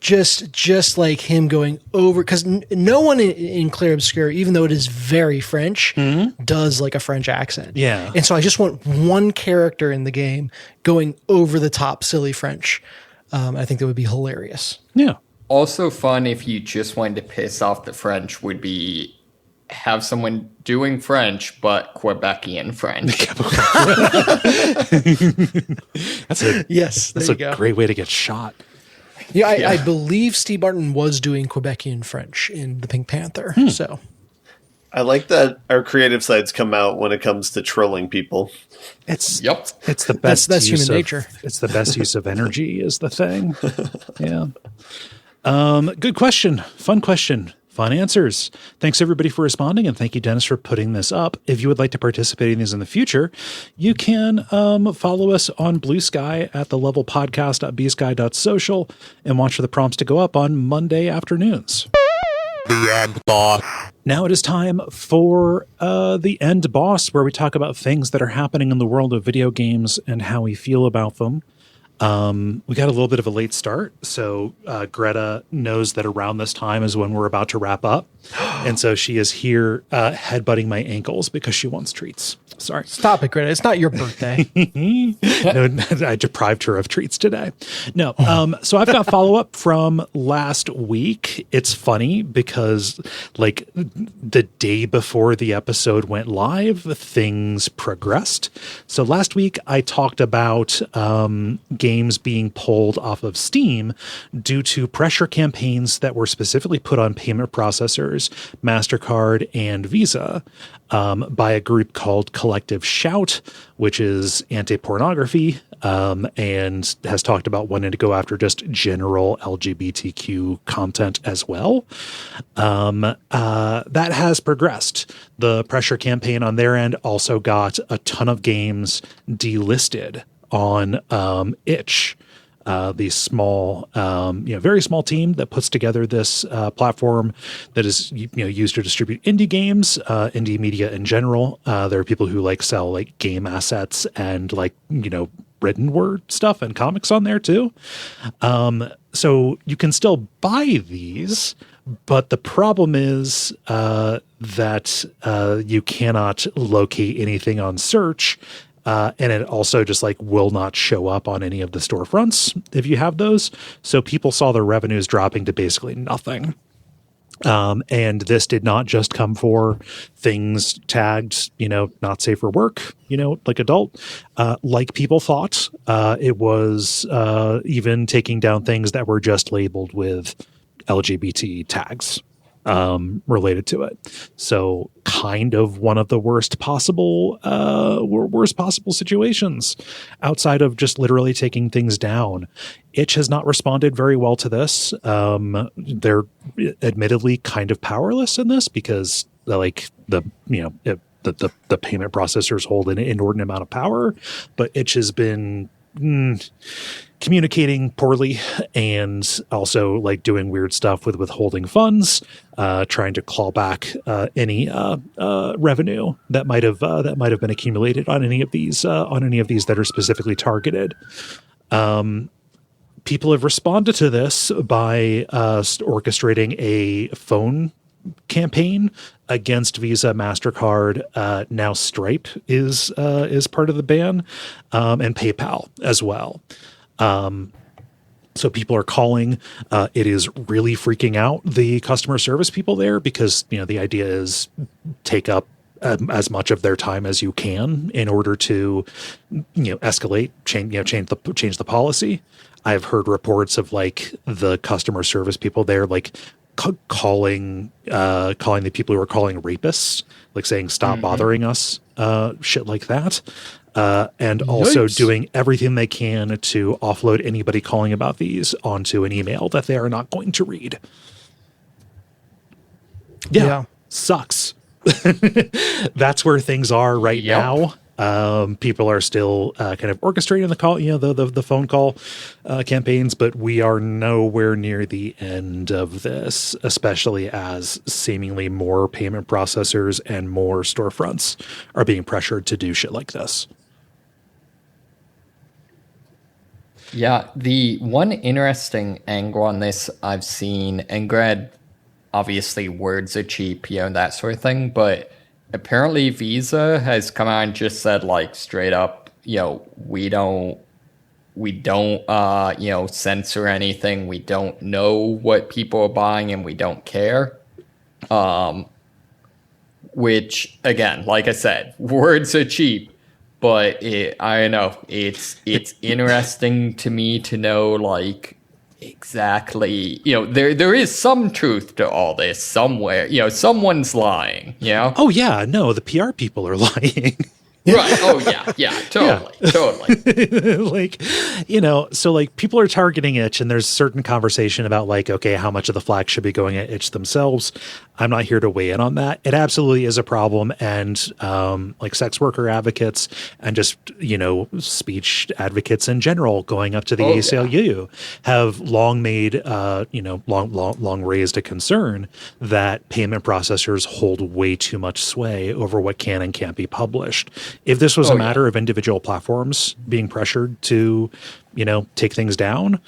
Just like him going over, because no one in Claire Obscure, even though it is very French, does like a French accent. Yeah. And so I just want one character in the game going over the top silly French. I think that would be hilarious. Yeah. Also fun if you just wanted to piss off the French would be have someone doing French, but Quebecian French. That's a great way to get shot. Yeah, I believe Steve Martin was doing Quebecian French in The Pink Panther. So I like that our creative sides come out when it comes to trolling people. It's Yep. It's the best. That's human nature. It's the best use of energy is the thing. Yeah. Good question. Fun question. Fun answers. Thanks everybody for responding, and thank you, Dennis, for putting this up. If you would like to participate in these in the future, you can follow us on Blue Sky at the level podcast.bsky.social and watch for the prompts to go up on Monday afternoons. The end boss. Now it is time for the end boss, where we talk about things that are happening in the world of video games and how we feel about them. We got a little bit of a late start, so Greta knows that around this time is when we're about to wrap up, and so she is here headbutting my ankles because she wants treats. Sorry. Stop it, Greta. It's not your birthday. No, I deprived her of treats today. No. So I've got follow-up from last week. It's funny because like the day before the episode went live, things progressed. So last week I talked about games being pulled off of Steam due to pressure campaigns that were specifically put on payment processors, MasterCard and Visa, by a group called Collective Shout, which is anti-pornography, and has talked about wanting to go after just general LGBTQ content as well. That has progressed. The pressure campaign on their end also got a ton of games delisted on itch. The small, very small team that puts together this platform that is used to distribute indie games, indie media in general. There are people who like sell like game assets and like written word stuff and comics on there too. So you can still buy these, but the problem is that you cannot locate anything on search. And it also just like will not show up on any of the storefronts if you have those. So people saw their revenues dropping to basically nothing. And this did not just come for things tagged, not safe for work, like adult, like people thought. It was even taking down things that were just labeled with LGBT tags related to it. So kind of one of the worst possible situations outside of just literally taking things down. Itch has not responded very well to this. They're admittedly kind of powerless in this because like the payment processors hold an inordinate amount of power, but Itch has been communicating poorly and also like doing weird stuff with withholding funds, trying to claw back any revenue that might have been accumulated on any of these that are specifically targeted. People have responded to this by orchestrating a phone campaign against Visa, MasterCard. Now Stripe is part of the ban, and PayPal as well. So people are calling. It is really freaking out the customer service people there because the idea is take up as much of their time as you can in order to escalate, change the policy. I've heard reports of like the customer service people there like calling the people who are calling rapists, like saying stop bothering us, shit like that. And also Yikes. doing everything they can to offload anybody calling about these onto an email that they are not going to read. Yeah. Sucks. That's where things are right now. People are still kind of orchestrating the call, the phone call campaigns, but we are nowhere near the end of this, especially as seemingly more payment processors and more storefronts are being pressured to do shit like this. Yeah, the one interesting angle on this I've seen, and granted, obviously words are cheap, that sort of thing, but apparently Visa has come out and just said, like, straight up, we don't censor anything. We don't know what people are buying and we don't care. Which, again, like I said, words are cheap, but I don't know. It's interesting to me to know, like, exactly, there is some truth to all this somewhere. Someone's lying, Oh, yeah. No, the PR people are lying. Right. Oh, yeah. Totally. Like, so like people are targeting itch, and there's certain conversation about like, okay, how much of the flack should be going at itch themselves. I'm not here to weigh in on that. It absolutely is a problem. And like sex worker advocates and just, speech advocates in general going up to the ACLU have long made, long raised a concern that payment processors hold way too much sway over what can and can't be published. If this was a matter of individual platforms being pressured to, take things down,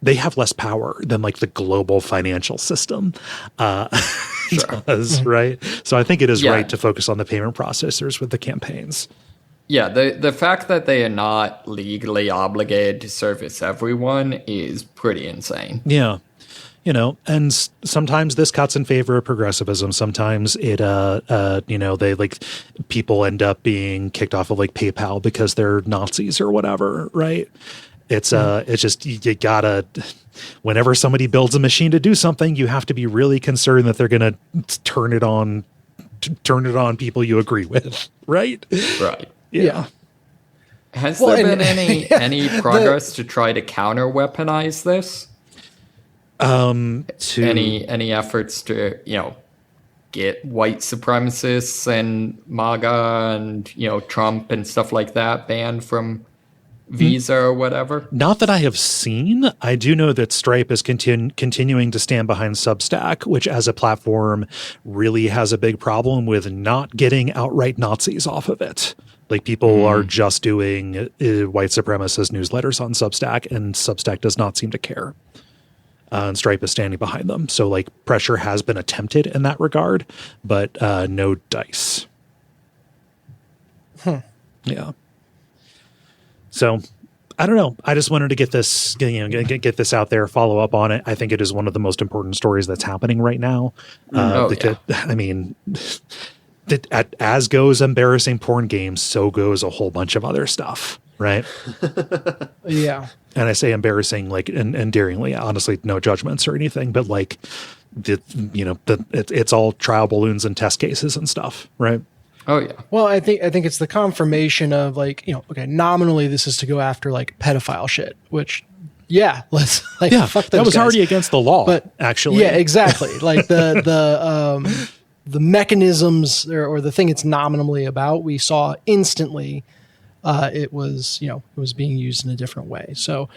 they have less power than like the global financial system does, right? So I think it is right to focus on the payment processors with the campaigns. Yeah, the fact that they are not legally obligated to service everyone is pretty insane. Yeah. And sometimes this cuts in favor of progressivism. Sometimes it, they like people end up being kicked off of like PayPal because they're Nazis or whatever, right? It's just, you gotta, whenever somebody builds a machine to do something, you have to be really concerned that they're going to turn it on people you agree with, right? Right. Yeah. Has there been any progress to try to counter weaponize this? Any efforts to, get white supremacists and MAGA and, Trump and stuff like that banned from Visa or whatever? Not that I have seen. I do know that Stripe is continuing to stand behind Substack, which as a platform really has a big problem with not getting outright Nazis off of it. Like people are just doing white supremacist newsletters on Substack, and Substack does not seem to care. And Stripe is standing behind them. So like pressure has been attempted in that regard, but no dice. Yeah. So I don't know. I just wanted to get this, get this out there, follow up on it. I think it is one of the most important stories that's happening right now. I mean, as goes embarrassing porn games, so goes a whole bunch of other stuff, right? Yeah. And I say embarrassing, like, endearingly, honestly, no judgments or anything, but like, it's all trial balloons and test cases and stuff, right? Oh yeah. Well, I think it's the confirmation of like, okay, nominally this is to go after like pedophile shit, which let's fuck those that was guys. already against the law, but actually. Yeah, exactly. Like the mechanisms or the thing it's nominally about, we saw instantly it was being used in a different way. So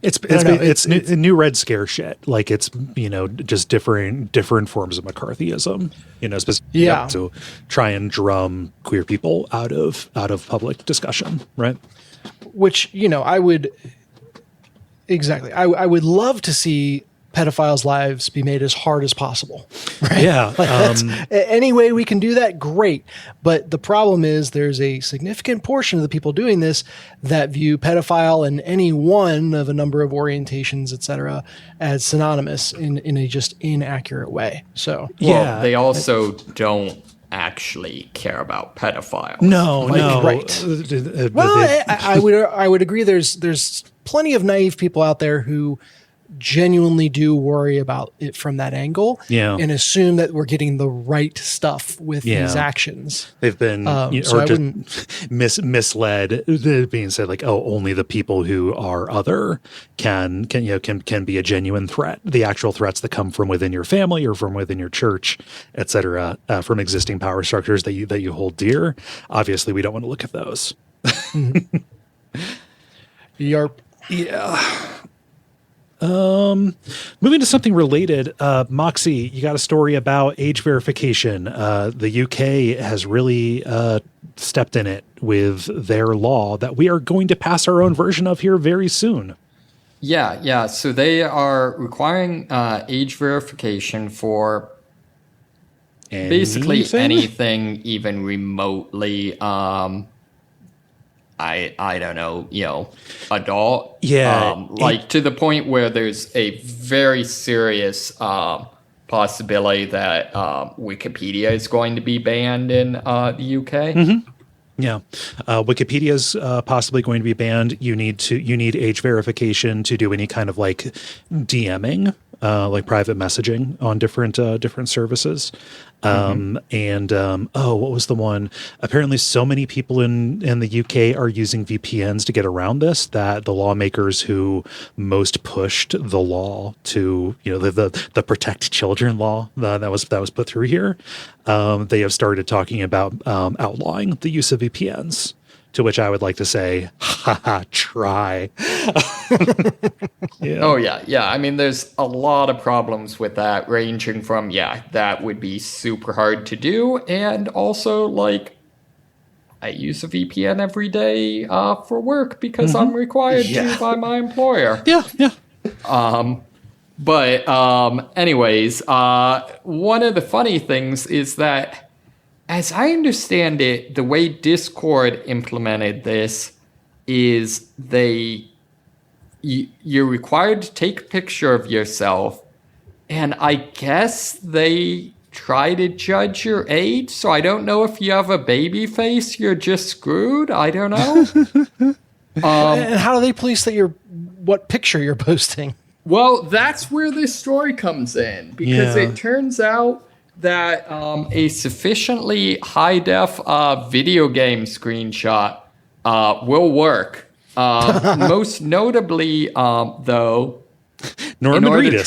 it's new Red Scare shit. Like it's, just different forms of McCarthyism, to try and drum queer people out of public discussion. Right. Which, I would love to see pedophiles' lives be made as hard as possible. Right? Yeah. Any way we can do that, great. But the problem is there's a significant portion of the people doing this that view pedophile and any one of a number of orientations, et cetera, as synonymous in a just inaccurate way. So they also don't actually care about pedophiles. No. Right. Well, I would agree. There's plenty of naive people out there who genuinely do worry about it from that angle and assume that we're getting the right stuff with these actions. They've been misled, being said like, oh, only the people who are other can be a genuine threat. The actual threats that come from within your family or from within your church, etc., from existing power structures that you hold dear. Obviously, we don't want to look at those. Yarp. Yeah. Moving to something related, Moxie, you got a story about age verification. The UK has really stepped in it with their law that we are going to pass our own version of here very soon. Yeah. So they are requiring age verification for basically anything even remotely I don't know, adult. Yeah. To the point where there's a very serious possibility that Wikipedia is going to be banned in the UK. Mm-hmm. Yeah. Wikipedia's possibly going to be banned. You need age verification to do any kind of like DMing, like private messaging on different services. What was the one? Apparently so many people in the UK are using VPNs to get around this that the lawmakers who most pushed the law to, the protect children law that was put through here, they have started talking about outlawing the use of VPNs. To which I would like to say, try. Oh, yeah. I mean, there's a lot of problems with that, ranging from, that would be super hard to do. And also, like, I use a VPN every day for work because I'm required to by my employer. Yeah. Anyways, one of the funny things is that, as I understand it, the way Discord implemented this is you're required to take a picture of yourself, and I guess they try to judge your age. So I don't know if you have a baby face, you're just screwed. I don't know. And how do they police what picture you're posting? Well, that's where this story comes in, because it turns out that a sufficiently high-def video game screenshot will work. Most notably, though, in order to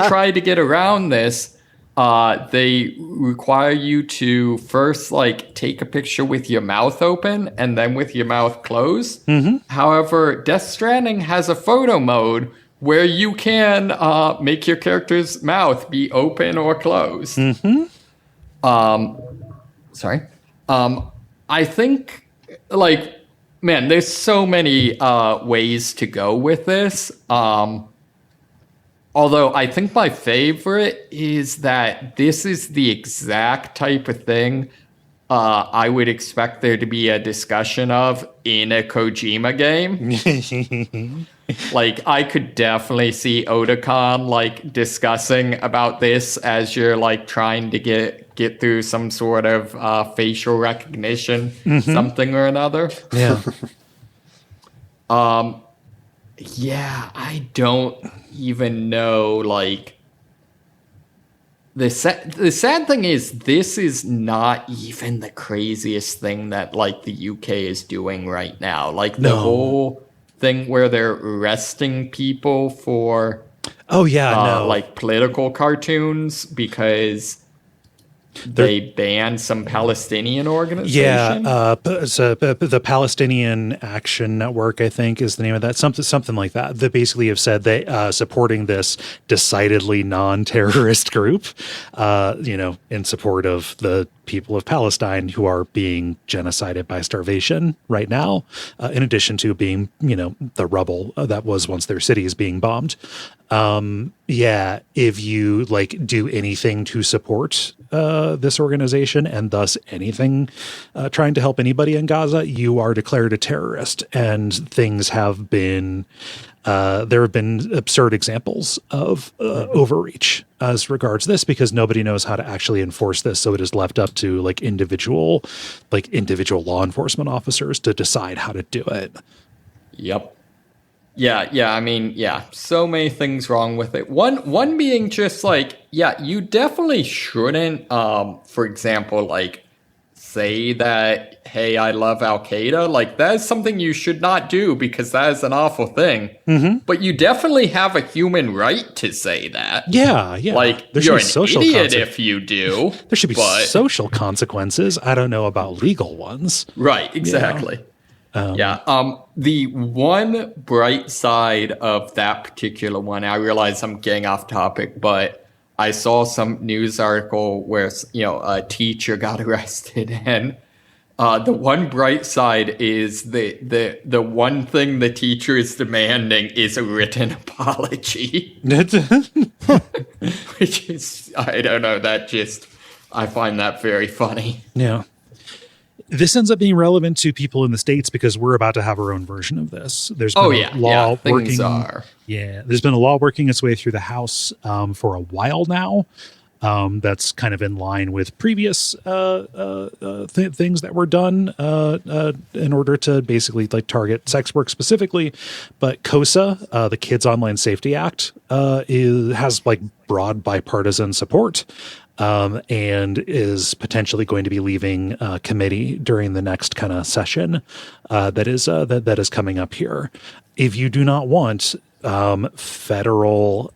try to get around this, they require you to first take a picture with your mouth open and then with your mouth closed. However, Death Stranding has a photo mode where you can make your character's mouth be open or closed. I think, man, there's so many ways to go with this. Although I think my favorite is that this is the exact type of thing I would expect there to be a discussion of in a Kojima game. I could definitely see Otakon discussing about this as you're trying to get through some sort of facial recognition, something or another. Yeah. I don't even know. The sad thing is, this is not even the craziest thing that the UK is doing right now. The whole thing where they're arresting people for political cartoons because they banned some Palestinian organization. So the Palestinian Action Network, I think, is the name of that. Something like that. They basically have said they supporting this decidedly non-terrorist group, in support of the people of Palestine who are being genocided by starvation right now, in addition to being, the rubble that was once their city is being bombed. If you do anything to support this organization and thus anything trying to help anybody in Gaza, you are declared a terrorist. And things have been there have been absurd examples of overreach as regards this, because nobody knows how to actually enforce this. So it is left up to individual law enforcement officers to decide how to do it. Yep. Yeah. I mean, so many things wrong with it. One being just like, you definitely shouldn't, for example, like say that, hey, I love Al Qaeda. Like that is something you should not do because that is an awful thing. Mm-hmm. But you definitely have a human right to say that. Yeah. Like you're an idiot if you do. There should be social consequences. I don't know about legal ones. Right. Exactly. The one bright side of that particular one, I realize I'm getting off topic, but I saw some news article where, a teacher got arrested, and the one bright side is the one thing the teacher is demanding is a written apology. Which is, I don't know, I find that very funny. Yeah. This ends up being relevant to people in the States because we're about to have our own version of this. There's been a law working. There's been a law working its way through the House for a while now. That's kind of in line with previous things that were done in order to basically like target sex work specifically. But KOSA, the Kids Online Safety Act, has like broad bipartisan support. And is potentially going to be leaving committee during the next kind of session that is coming up here. If you do not want federal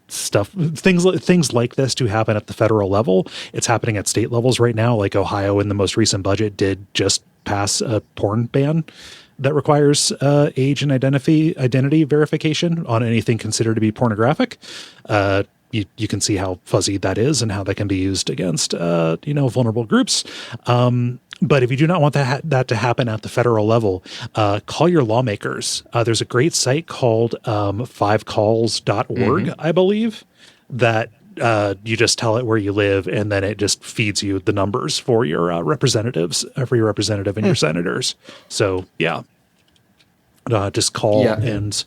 stuff, things like this to happen at the federal level, it's happening at state levels right now. Like Ohio in the most recent budget did just pass a porn ban that requires age and identity verification on anything considered to be pornographic. You can see how fuzzy that is and how that can be used against, vulnerable groups. But if you do not want that to happen at the federal level, call your lawmakers. There's a great site called 5calls.org, I believe, that you just tell it where you live, and then it just feeds you the numbers for your representatives, for your representative and your senators. So, just call and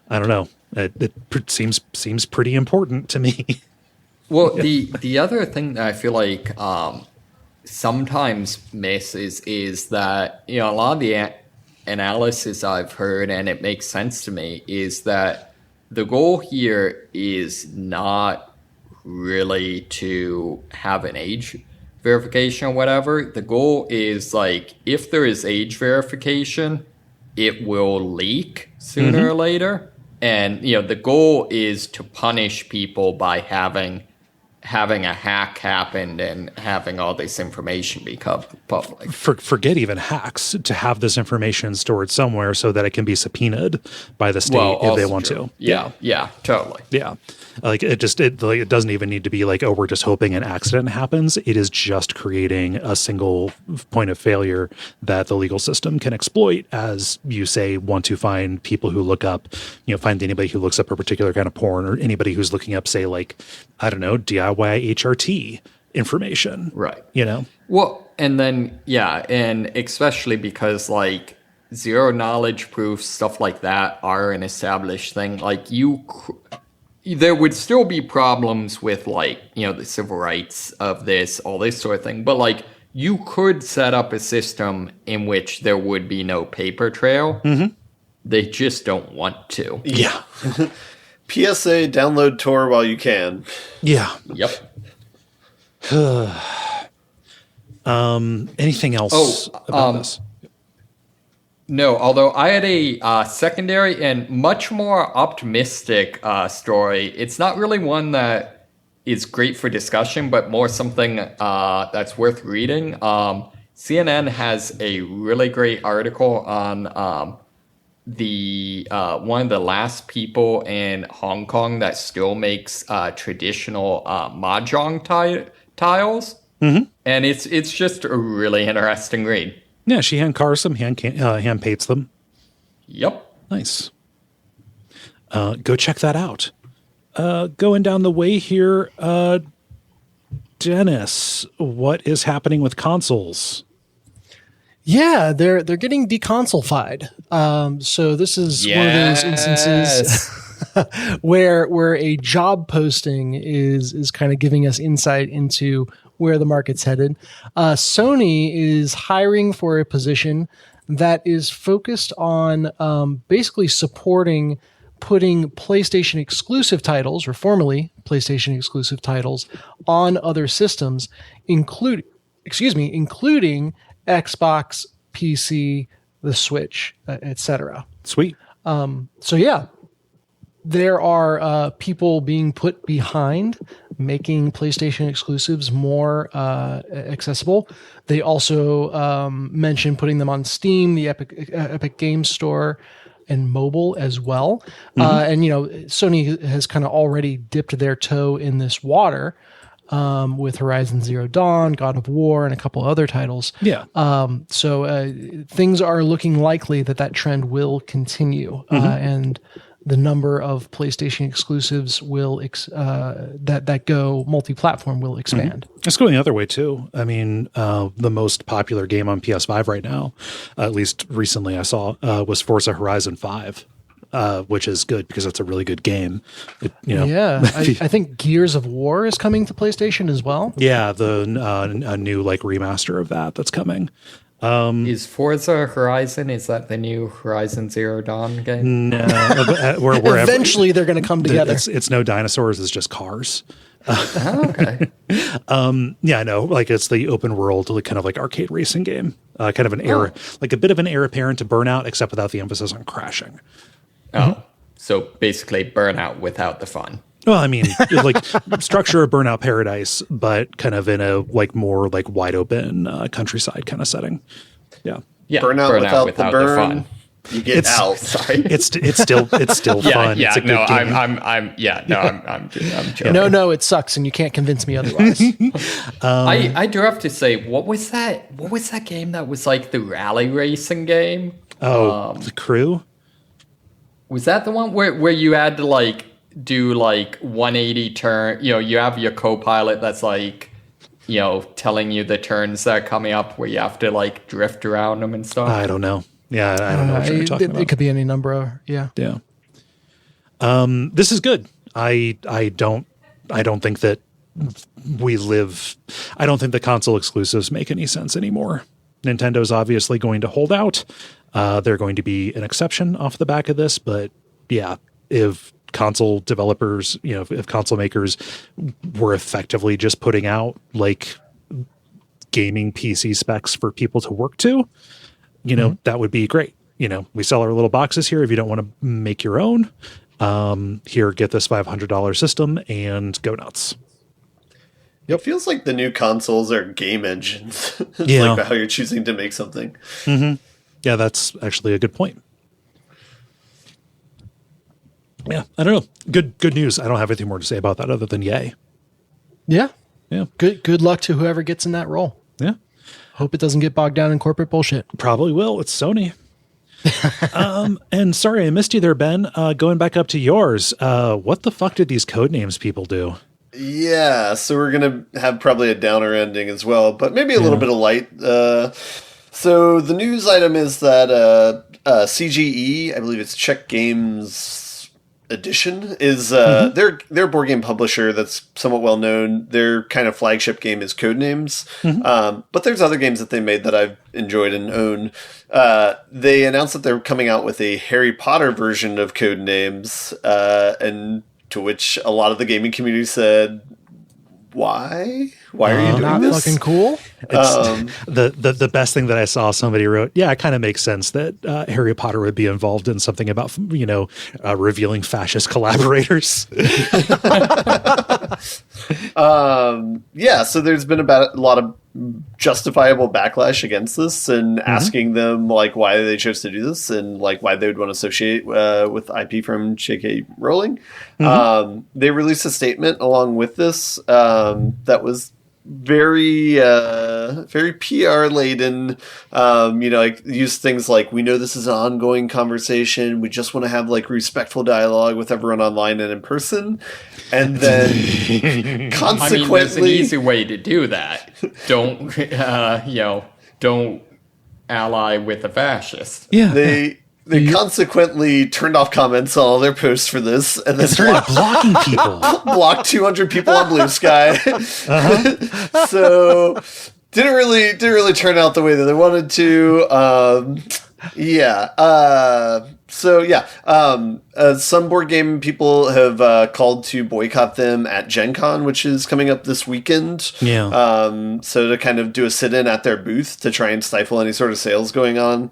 I don't know. It seems pretty important to me. Well, the other thing that I feel like sometimes misses is that, a lot of the analysis I've heard, and it makes sense to me, is that the goal here is not really to have an age verification or whatever. The goal is like, if there is age verification, it will leak sooner or later. And, the goal is to punish people by having a hack happen and having all this information become public. Forget even hacks, to have this information stored somewhere so that it can be subpoenaed by the state if they want to. Yeah, totally. Yeah. Like it doesn't even need to be like, oh, we're just hoping an accident happens. It is just creating a single point of failure that the legal system can exploit as you say, want to find people who look up, find anybody who looks up a particular kind of porn, or anybody who's looking up, say, like, I don't know, DIY HRT information. Right. Well, and then, and especially because like zero knowledge proofs, stuff like that are an established thing. Like there would still be problems with like, the civil rights of this, all this sort of thing. But like you could set up a system in which there would be no paper trail. Mm-hmm. They just don't want to. Yeah. PSA, download Tor while you can. Yeah. Yep. Anything else about this? No, although I had a secondary and much more optimistic story. It's not really one that is great for discussion, but more something that's worth reading. CNN has a really great article on the one of the last people in Hong Kong that still makes traditional mahjong tiles. Mm-hmm. And it's just a really interesting read. Yeah, she hand carves them, hand paints them. Yep. Nice. Go check that out. Going down the way here, Dennis, what is happening with consoles? Yeah, they're getting deconsolified. So this is one of those instances where a job posting is kind of giving us insight into where the market's headed. Sony is hiring for a position that is focused on basically supporting putting PlayStation exclusive titles, or formerly PlayStation exclusive titles, on other systems, including Xbox, PC, the Switch, etc. Sweet. So yeah, there are people being put behind making PlayStation exclusives more accessible. They also mentioned putting them on Steam, the Epic Games Store, and mobile as well. And, Sony has kind of already dipped their toe in this water with Horizon Zero Dawn, God of War, and a couple other titles. Yeah. So things are looking likely that trend will continue. And the number of PlayStation exclusives will that go multi-platform will expand. It's going the other way too. I mean, the most popular game on PS5 right now, at least recently I saw, was Forza Horizon 5, which is good because it's a really good game. Yeah, I think Gears of War is coming to PlayStation as well. Yeah, a new remaster of that's coming. Is Forza Horizon, is that the new Horizon Zero Dawn game? No, Eventually they're going to come together. It's no dinosaurs, it's just cars. Okay. Yeah, I know. It's the open world, kind of arcade racing game. Kind of an heir, a bit of an heir apparent to Burnout, except without the emphasis on crashing. Oh, so basically Burnout without the fun. Well, I mean, structure of Burnout Paradise, but kind of in a more wide open countryside kind of setting. Yeah. Yeah. Burnout without the burn. You get out. Sorry. It's still fun. Yeah. It's a good game. I'm joking. No, it sucks, and you can't convince me otherwise. I do have to say, what was that game that was the rally racing game? The Crew? Was that the one where you had to do 180 turn? You have your co-pilot that's telling you the turns that are coming up where you have to drift around them and stuff. I don't know. Yeah, I don't know what you're talking about. It could be any number of, yeah. Yeah. This is good. I don't think that I don't think the console exclusives make any sense anymore. Nintendo's obviously going to hold out. They're going to be an exception off the back of this, but yeah, if console developers, if console makers were effectively just putting out gaming PC specs for people to work to, that would be great. We sell our little boxes here. If you don't want to make your own, here, get this $500 system and go nuts. It feels like the new consoles are game engines. It's Yeah. how you're choosing to make something. Mm-hmm. Yeah, that's actually a good point. Yeah, I don't know. Good news. I don't have anything more to say about that other than yay. Yeah. Yeah. Good luck to whoever gets in that role. Yeah. Hope it doesn't get bogged down in corporate bullshit. Probably will. It's Sony. And sorry, I missed you there, Ben. Going back up to yours. What the fuck did these CodeNames people do? Yeah, so we're going to have probably a downer ending as well, but maybe a little bit of light. So the news item is that CGE, I believe it's Czech Games Edition, is their board game publisher that's somewhat well known. Their kind of flagship game is Codenames, but there's other games that they made that I've enjoyed and own. They announced that they're coming out with a Harry Potter version of Codenames, and to which a lot of the gaming community said, "Why? Why are you doing Not this?" fucking cool. The best thing that I saw somebody wrote, yeah, it kind of makes sense that Harry Potter would be involved in something about, revealing fascist collaborators. Yeah, so there's been a lot of justifiable backlash against this and asking them why they chose to do this and why they would want to associate with IP from J.K. Rowling. They released a statement along with this that was very PR laden. Use things like, we know this is an ongoing conversation. We just want to have respectful dialogue with everyone online and in person. And then consequently, there's an easy way to do that. Don't don't ally with a fascist. Yeah. They consequently turned off comments on all their posts for this, and then started blocking people. blocked 200 people on Blue Sky. So really turn out the way that they wanted to. Some board game people have called to boycott them at Gen Con, which is coming up this weekend. Yeah. So to kind of do a sit-in at their booth to try and stifle any sort of sales going on.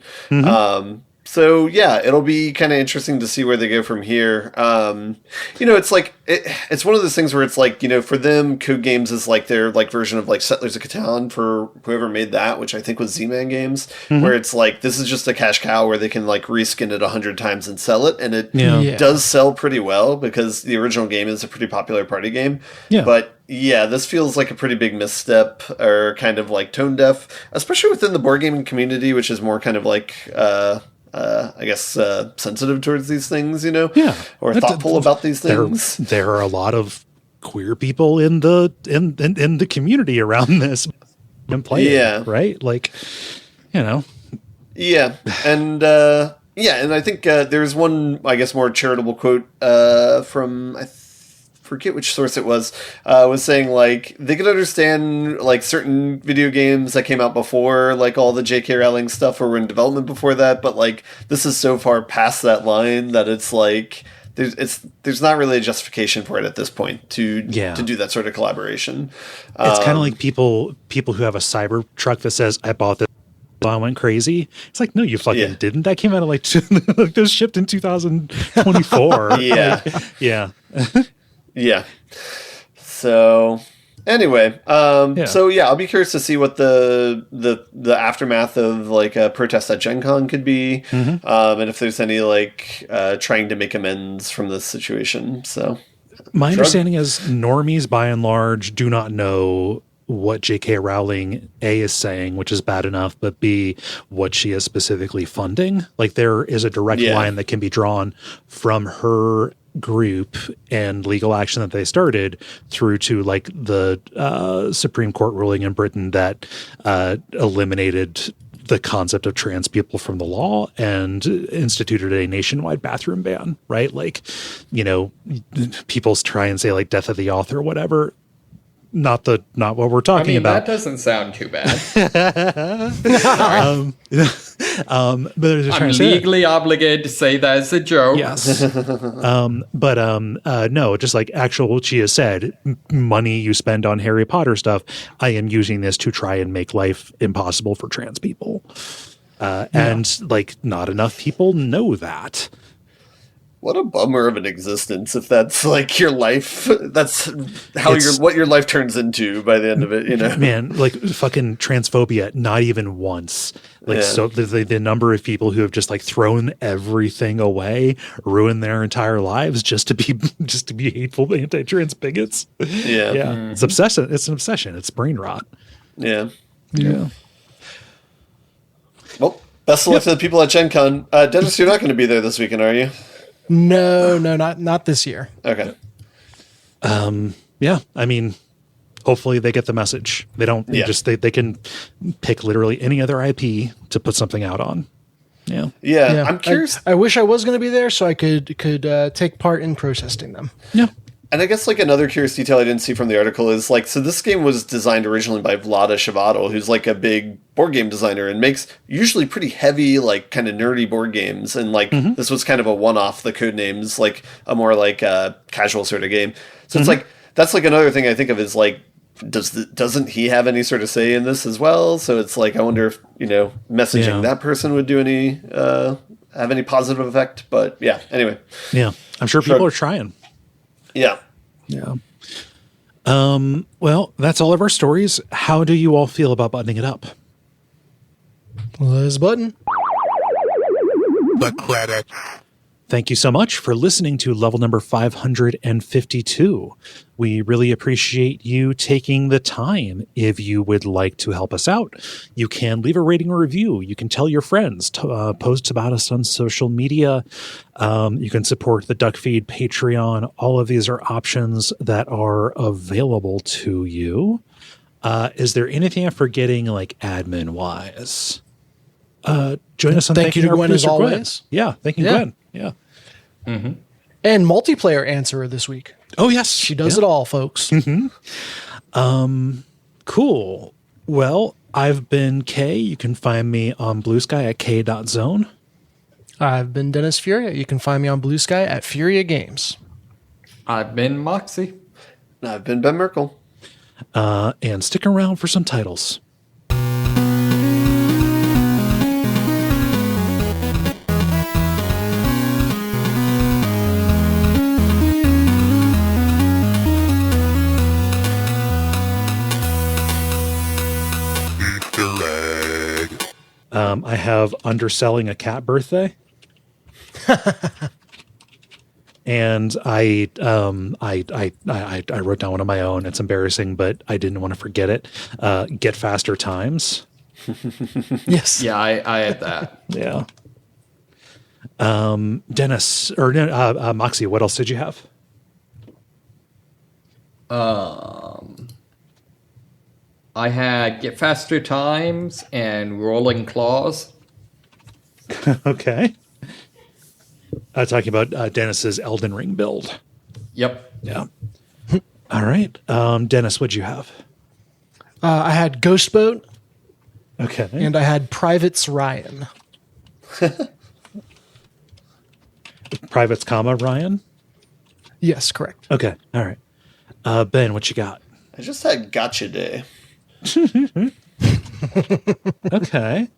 So yeah, it'll be kind of interesting to see where they go from here. It's like it's one of those things where it's like, for them, CodeNames is like their like version of like Settlers of Catan for whoever made that, which I think was Z-Man Games, where it's like this is just a cash cow where they can like reskin it 100 times and sell it, and it does sell pretty well because the original game is a pretty popular party game. Yeah, but yeah, this feels like a pretty big misstep or kind of like tone deaf, especially within the board gaming community, which is more kind of like. Sensitive towards these things, or thoughtful about these things. There are a lot of queer people in the community around this and playing, right? Like, Yeah, and and I think there's one, I guess, more charitable quote from forget which source it was saying like they could understand like certain video games that came out before like all the J.K. Rowling stuff or were in development before that, but like this is so far past that line that it's like there's not really a justification for it at this point to do that sort of collaboration. It's kind of like people who have a cyber truck that says I bought this. I went crazy. It's like, no, you fucking didn't. That came out of like those shipped in 2024. Yeah. So anyway, I'll be curious to see what the aftermath of like a protest at Gen Con could be, and if there's any like trying to make amends from this situation. So my understanding is normies by and large do not know what J.K. Rowling A is saying, which is bad enough, but B, what she is specifically funding. Like there is a direct line that can be drawn from her group and legal action that they started through to like the Supreme Court ruling in Britain that eliminated the concept of trans people from the law and instituted a nationwide bathroom ban, right? Like, people try and say like death of the author or whatever. Not what we're talking about. That doesn't sound too bad. But I'm legally obligated to say that as a joke. Yes. No, just like what she has said, money you spend on Harry Potter stuff, I am using this to try and make life impossible for trans people. And like not enough people know that. What a bummer of an existence if that's like your life. That's how what your life turns into by the end of it, Man, like fucking transphobia, not even once. Like so the number of people who have just like thrown everything away, ruined their entire lives just to be hateful anti-trans bigots. Yeah. Mm-hmm. It's obsessive. It's an obsession. It's brain rot. Yeah. Well, best of luck to the people at Gen Con. Dennis, you're not going to be there this weekend, are you? No, not this year. Okay. Yeah, I mean, hopefully they get the message. They don't they can pick literally any other IP to put something out on. Yeah. I'm curious. I wish I was going to be there so I could take part in protesting them. Yeah. And I guess like another curious detail I didn't see from the article is like, so this game was designed originally by Vlada Chvátil, who's like a big board game designer and makes usually pretty heavy, like kind of nerdy board games. And like this was kind of a one-off, the CodeNames, like a more like casual sort of game. So it's like, that's like another thing I think of is like, doesn't he have any sort of say in this as well? So it's like, I wonder if, messaging that person would do any, have any positive effect. But yeah, anyway. Yeah, I'm sure people are trying. Yeah. Well, that's all of our stories. How do you all feel about buttoning it up? Let's button. The credits. Thank you so much for listening to level number 552. We really appreciate you taking the time. If you would like to help us out, you can leave a rating or review. You can tell your friends, post about us on social media. You can support the Duckfeed Patreon. All of these are options that are available to you. Is there anything I'm forgetting, like admin-wise? Join us on Thank you to Gwen as always. Gwen. Yeah, thank you, Gwen. Yeah. Mm-hmm. And multiplayer answerer this week. Oh, yes. She does it all, folks. Cool. Well, I've been Kaye. You can find me on Blue Sky at Kaye.zone. I've been Dennis Furia. You can find me on Blue Sky at Furia Games. I've been Moxie. I've been Ben Merkel. And stick around for some titles. Eat the leg. I have Underselling a Cat Birthday. And I wrote down one of my own. It's embarrassing, but I didn't want to forget it. Getfaster Times. Yes. Yeah, I had that. Yeah. Dennis or Moxie, what else did you have? I had Get Faster Times and Rolling Claws. Okay. Talking about Dennis's Elden Ring build. Yep. Yeah. All right. Dennis, what'd you have? I had Ghost Boat Okay. and I had Privates Ryan. Privates, Ryan. Yes, correct. Okay. All right. Ben, what you got? I just had Gotcha Day. Okay.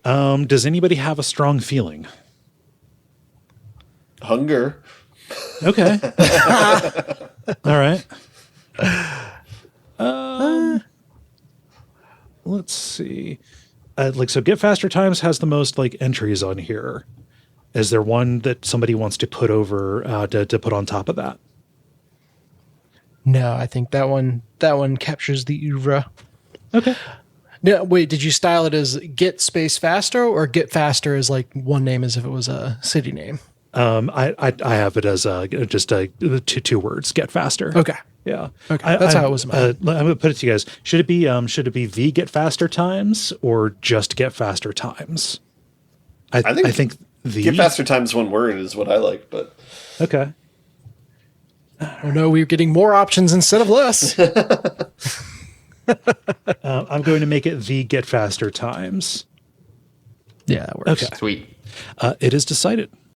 Does anybody have a strong feeling? Hunger. Okay. All right. Let's see. So Get Faster Times has the most like entries on here. Is there one that somebody wants to put over to put on top of that? No, I think that one captures the oeuvre. Okay. No, wait, did you style it as Get Space Faster or Get Faster as like one name as if it was a city name? I have it as just two words. Get Faster. Okay. Yeah. Okay. That's how it was in mine. I'm going to put it to you guys. Should it be the Get Faster Times or just Get Faster Times? I think the Get Faster Times one word is what I like, but Okay. Oh no, we're getting more options instead of less. I'm going to make it the Get Faster Times. Yeah, that works. Okay. Sweet. It is decided.